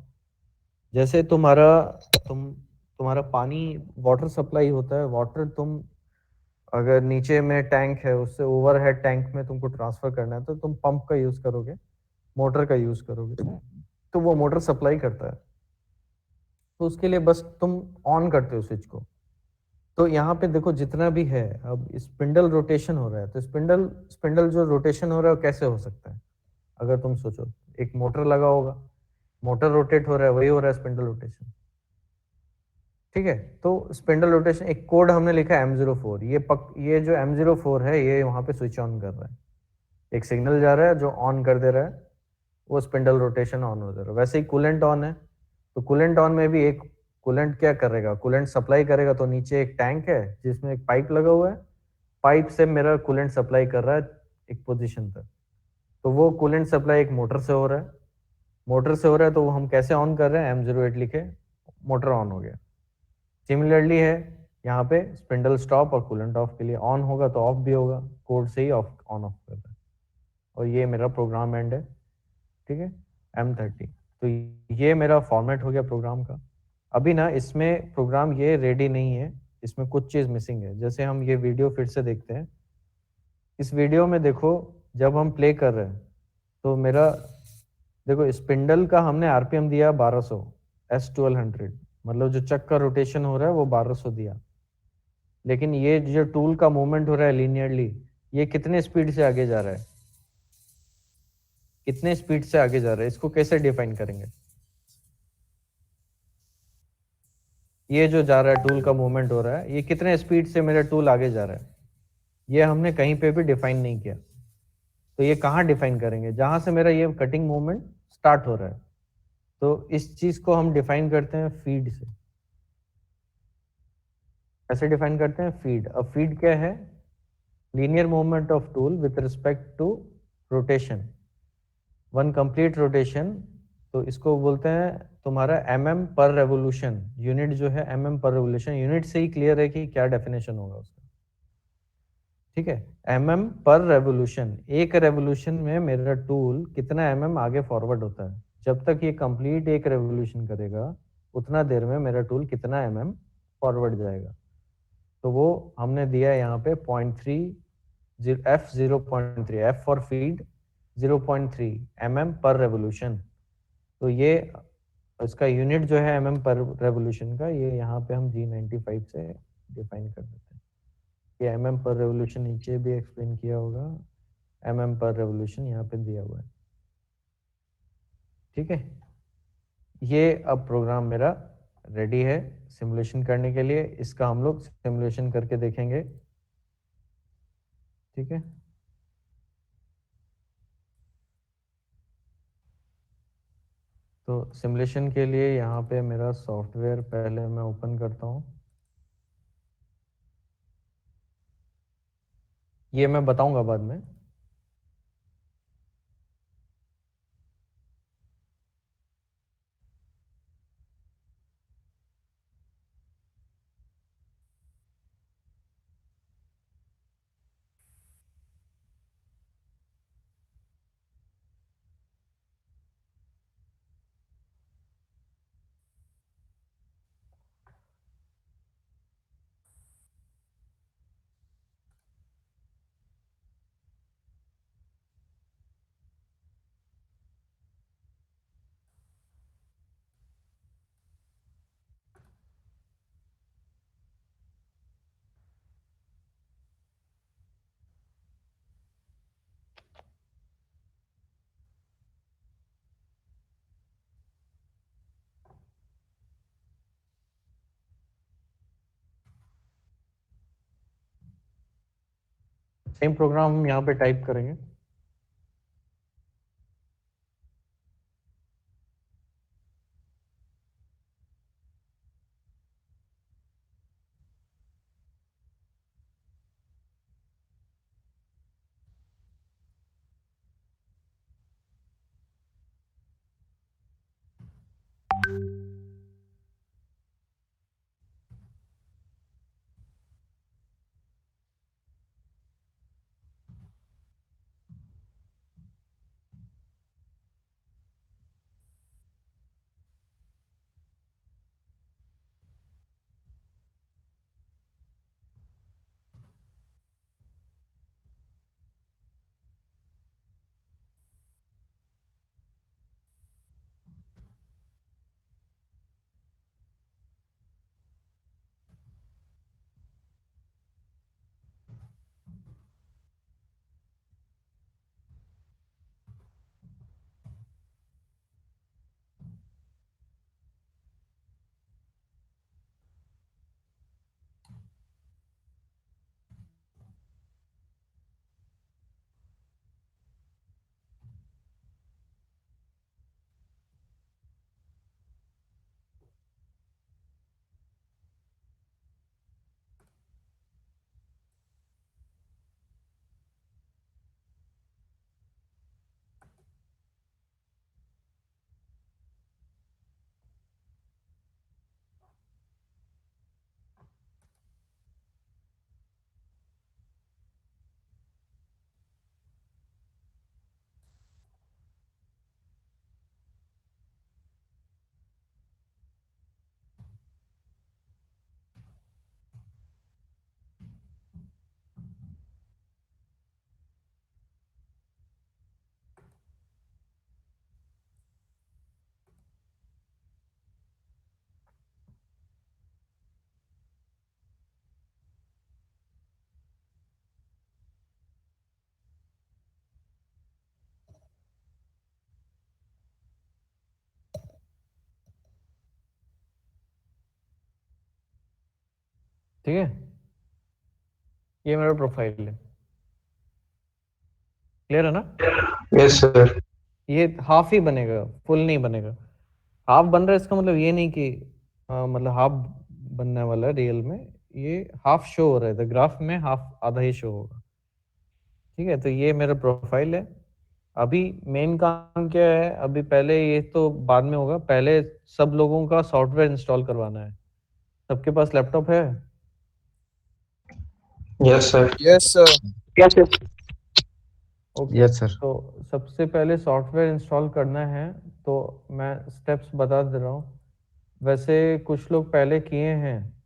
जैसे तुम्हारा पानी, वाटर सप्लाई होता है, वाटर तुम अगर नीचे में टैंक है उससे ओवरहेड टैंक में तुमको ट्रांसफर करना है तो तुम पंप का यूज करोगे, मोटर का यूज करोगे, तो वो मोटर सप्लाई करता है। तो उसके लिए बस तुम ऑन करते हो स्विच को। तो यहाँ पे देखो जितना भी है, अब स्पिंडल रोटेशन हो रहा है, तो स्पिंडल जो रोटेशन हो रहा है वो कैसे हो सकता है? अगर तुम सोचो, एक मोटर लगा होगा, मोटर रोटेट हो रहा है, वही हो रहा है स्पिंडल रोटेशन। ठीक है, तो स्पिंडल रोटेशन एक कोड हमने लिखा है M04। ये जो M04 है ये वहां पे स्विच ऑन कर रहा है, एक सिग्नल जा रहा है जो ऑन कर दे रहा है, वो स्पिंडल रोटेशन ऑन हो जा रहा है। वैसे ही कूलेंट ऑन है, तो कूलेंट ऑन में भी एक कूलेंट क्या करेगा, कूलेंट सप्लाई करेगा। तो नीचे एक टैंक है जिसमें एक पाइप लगा हुआ है, पाइप से मेरा कूलेंट सप्लाई कर रहा है एक पोजीशन तक। तो वो कूलेंट सप्लाई एक मोटर से हो रहा है, मोटर से हो रहा है, तो वो हम कैसे ऑन कर रहे हैं, M08 लिखे, मोटर ऑन हो गया। सिमिलरली है यहाँ पे स्पिंडल स्टॉप और कूलेंट ऑफ के लिए, ऑन होगा तो ऑफ भी होगा, कोड से ही ऑफ ऑन ऑफ कर रहा है। और ये मेरा प्रोग्राम एंड है, ठीक है, M30। तो ये मेरा फॉर्मेट हो गया प्रोग्राम का। अभी ना इसमें प्रोग्राम ये रेडी नहीं है, इसमें कुछ चीज़ मिसिंग है। जैसे हम ये वीडियो फिर से देखते हैं, इस वीडियो में देखो जब हम प्ले कर रहे हैं तो मेरा देखो स्पिंडल का हमने आरपीएम दिया 1200 S1200, मतलब जो चक का रोटेशन हो रहा है वो 1200 दिया। लेकिन ये जो टूल का मूवमेंट हो रहा है लीनियरली, ये कितने स्पीड से आगे जा रहा है, कितने स्पीड से आगे जा रहा है, इसको कैसे डिफाइन करेंगे? ये जो जा रहा है टूल का मूवमेंट हो रहा है, ये कितने स्पीड से मेरा टूल आगे जा रहा है, ये हमने कहीं पे भी डिफाइन नहीं किया। तो ये कहाँ डिफाइन करेंगे, जहां से मेरा ये कटिंग मूवमेंट स्टार्ट हो रहा है। तो इस चीज को हम डिफाइन करते हैं फीड से। कैसे डिफाइन करते हैं? फीड। अब फीड क्या है? Linear movement of tool with respect to rotation, one complete rotation. तो इसको बोलते हैं तुम्हारा mm पर रेवोल्यूशन। यूनिट जो है mm पर रेवोल्यूशन, यूनिट से ही क्लियर है कि क्या डेफिनेशन होगा उसका। ठीक है, mm पर रेवोल्यूशन, एक रेवोल्यूशन में मेरा टूल कितना mm आगे फॉरवर्ड होता है। जब तक ये कंप्लीट एक रेवोल्यूशन करेगा उतना देर में मेरा टूल कितना mm फॉरवर्ड जाएगा। तो वो हमने दिया यहाँ पे 0.3 f 0.3, f for feed 0.3 mm पर रेवोल्यूशन। तो ये इसका यूनिट जो है mm पर रेवोल्यूशन का, ये यहाँ पे हम G95 से डिफाइन कर देते हैं। ये mm पर रेवोल्यूशन नीचे भी एक्सप्लेन किया होगा, mm पर रेवोल्यूशन यहाँ पे दिया हुआ है। ठीक है, ये अब प्रोग्राम मेरा रेडी है सिमुलेशन करने के लिए। इसका हम लोग सिमुलेशन करके देखेंगे। ठीक है, तो सिमुलेशन के लिए यहाँ पे मेरा सॉफ्टवेयर पहले मैं ओपन करता हूँ। ये मैं बताऊंगा बाद में। सेम प्रोग्राम हम यहाँ पे टाइप करेंगे। ठीक है, ये मेरा प्रोफाइल है, क्लियर है ना?
Yes sir.
ये हाफ ही बनेगा, फुल नहीं बनेगा। हाफ बन रहा है इसका मतलब ये नहीं कि मतलब हाफ बनने वाला है रियल में, ये हाफ शो हो रहा है, ग्राफ में हाफ आधा ही शो होगा। ठीक है, तो ये मेरा प्रोफाइल है। अभी मेन काम क्या है, अभी पहले ये तो बाद में होगा, पहले सब लोगों का सॉफ्टवेयर इंस्टॉल करवाना है। सबके पास लैपटॉप है?
Yes sir.
Yes sir.
Yes, sir.
Okay,
yes sir.
तो सबसे पहले सॉफ्टवेयर इंस्टॉल करना है, तो मैं स्टेप्स बता दे रहा हूँ। वैसे कुछ लोग पहले किए हैं,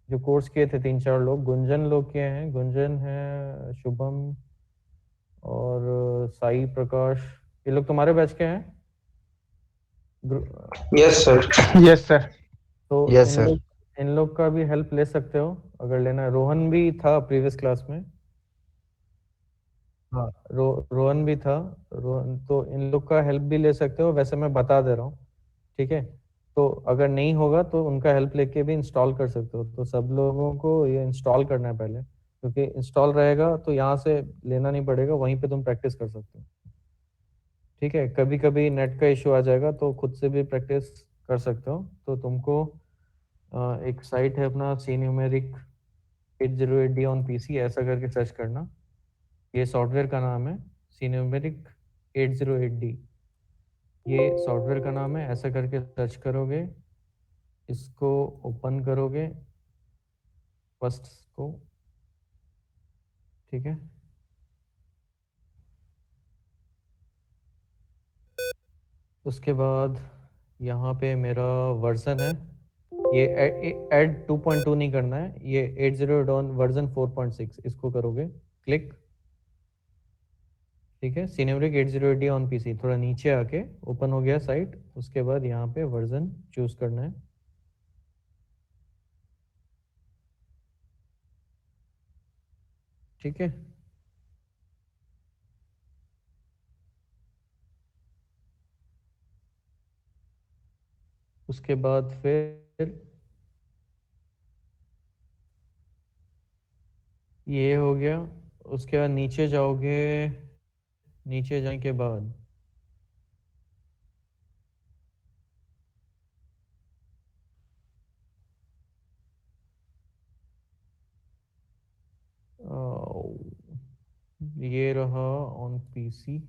जो कोर्स किए थे 3-4 लोग, गुंजन लोग किए हैं, गुंजन है, शुभम और साई प्रकाश, ये लोग तुम्हारे बैच के हैं?
Yes sir.
Yes sir.
तो
यस
इन
सर।
लोग इन लोग का भी हेल्प ले सकते हो अगर लेना है। रोहन भी था प्रीवियस क्लास में। हाँ, रोहन भी था। रोहन, तो इन लोग का हेल्प भी ले सकते हो, वैसे मैं बता दे रहा हूँ। ठीक है, तो अगर नहीं होगा तो उनका हेल्प लेके भी इंस्टॉल कर सकते हो। तो सब लोगों को ये इंस्टॉल करना है पहले, क्योंकि इंस्टॉल रहेगा तो यहाँ से लेना नहीं पड़ेगा, वहीं पे तुम प्रैक्टिस कर सकते हो। ठीक है, कभी कभी नेट का इशू आ जाएगा तो खुद से भी प्रैक्टिस कर सकते हो। तो तुमको एक साइट है अपना CNumeric 808D ऑन PC, ऐसा करके सर्च करना। ये सॉफ्टवेयर का नाम है CNumeric 808D, ये सॉफ्टवेयर का नाम है। ऐसा करके सर्च करोगे, इसको ओपन करोगे फर्स्ट को। ठीक है, उसके बाद यहाँ पे मेरा वर्जन है, ये ऐड 2.2 नहीं करना है, ये 80 डॉन वर्जन 4.6, इसको करोगे क्लिक। ठीक है, सिनेमरिक 808D ऑन PC, थोड़ा नीचे आके ओपन हो गया साइट। उसके बाद यहाँ पे वर्जन चूज करना है। ठीक है, उसके बाद फिर ये हो गया। उसके बाद नीचे जाओगे, नीचे जाने के बाद ये रहा ऑन PC।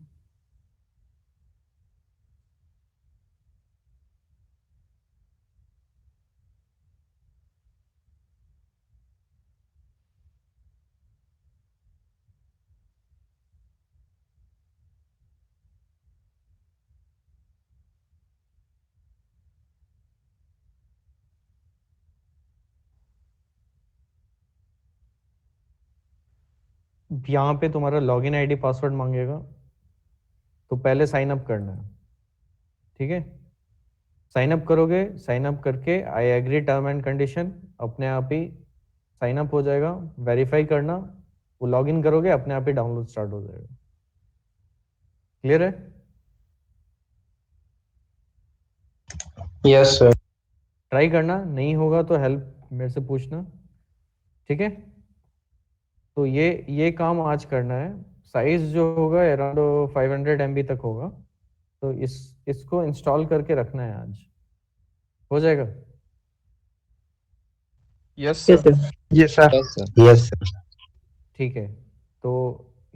यहाँ पे तुम्हारा लॉगिन आईडी पासवर्ड मांगेगा, तो पहले साइन अप करना है। ठीक है, साइन अप करोगे, साइन अप करके I agree term and condition, अपने आप ही साइन अप हो जाएगा। वेरीफाई करना, वो लॉगिन करोगे अपने आप ही डाउनलोड स्टार्ट हो जाएगा। क्लियर है?
Yes sir.
ट्राई करना, नहीं होगा तो हेल्प मेरे से पूछना। ठीक है, तो ये काम आज करना है। साइज जो होगा अराउंड 500 MB तक होगा, तो इसको इंस्टॉल करके रखना है आज, हो जाएगा?
Yes
Yes,
sir.
sir.
Yes sir.
Yes sir.
Yes sir.
ठीक है, तो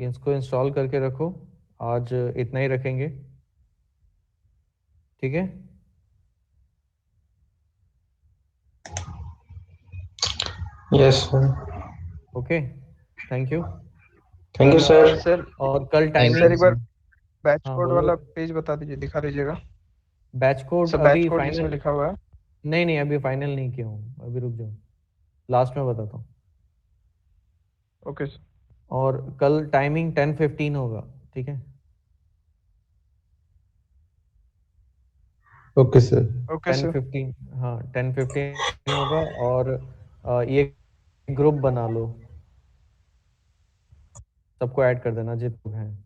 इसको इंस्टॉल करके रखो, आज इतना ही रखेंगे। ठीक है,
yes sir.
Okay, thank you.
Thank you
कल
सर।
सर
और कल
थैंक
सर
यू
टाइमिंग,
एक बार
सर।
बैच
हाँ
कोड
बोलो।
वाला पेज बता दीजिए, दिखा दीजिएगा।
बैच कोड
सर बैच
अभी
कोड जिसमें
फाइनल,
लिखा हुआ है।
नहीं नहीं अभी फाइनल नहीं किया हूँ, अभी रुक जाओ, लास्ट में बताता हूँ।
Okay sir.
और कल टाइमिंग 10:15 होगा। ठीक है,
ओके सर।
Okay sir.
10:15, हाँ 10:15 होगा। और ये ग्रुप बना लो, सबको ऐड कर देना जितने हैं।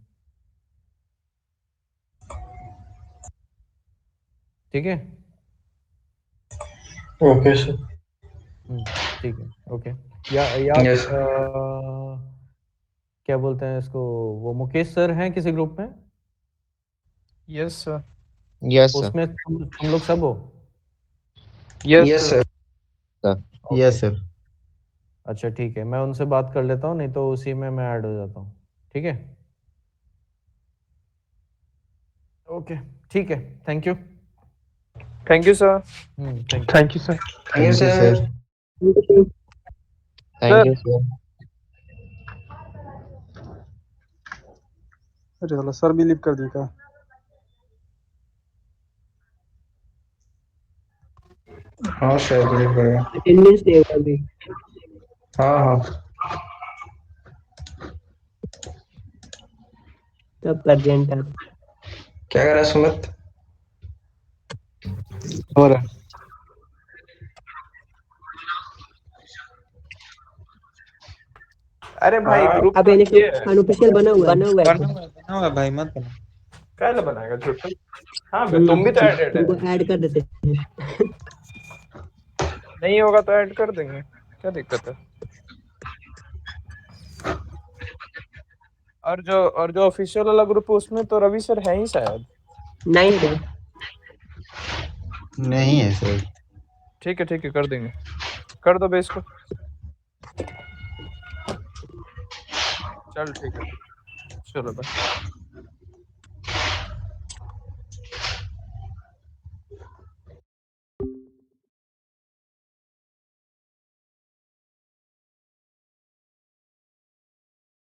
ठीक है,
ओके सर।
ठीक। ठीक है, ओके। या
Yes.
क्या बोलते हैं इसको, वो मुकेश सर हैं किसी ग्रुप में?
Yes sir.
Yes sir.
उसमें तुम लोग सब हो?
Yes, sir.
Yes sir. अच्छा ठीक है, मैं उनसे बात कर लेता हूँ, नहीं तो उसी में मैं ऐड हो जाता हूँ। ठीक है, ओके, ठीक है, thank you.
Thank you sir.
Thank
thank you sir.
Thank you, sir.
Thank you sir.
अरे साला सर भी लीव कर दी क्या?
हाँ सर, बिल्कुल बढ़िया।
अटेंडेंस देगा अभी।
हाँ हाँ।
तब प्रेजेंट है।
क्या कर रहा है सुमित?
हो रहा है।
अरे भाई
हाँ।
ग्रुप
अब अनऑफिशियल बना हुआ है।
बना हुआ है भाई, मत बना।
कैसे बनाएगा झूठा? हाँ बे, तुम भी तो एडेड है।
तुमको ऐड कर देते हैं।
नहीं होगा तो ऐड कर देंगे, क्या दिक्कत है? और जो ऑफिशियल वाला ग्रुप है उसमें तो रवि सर है ही शायद।
नहीं है।
नहीं है सर।
ठीक है कर देंगे, कर दो बेस को। चल ठीक है, चलो बाय।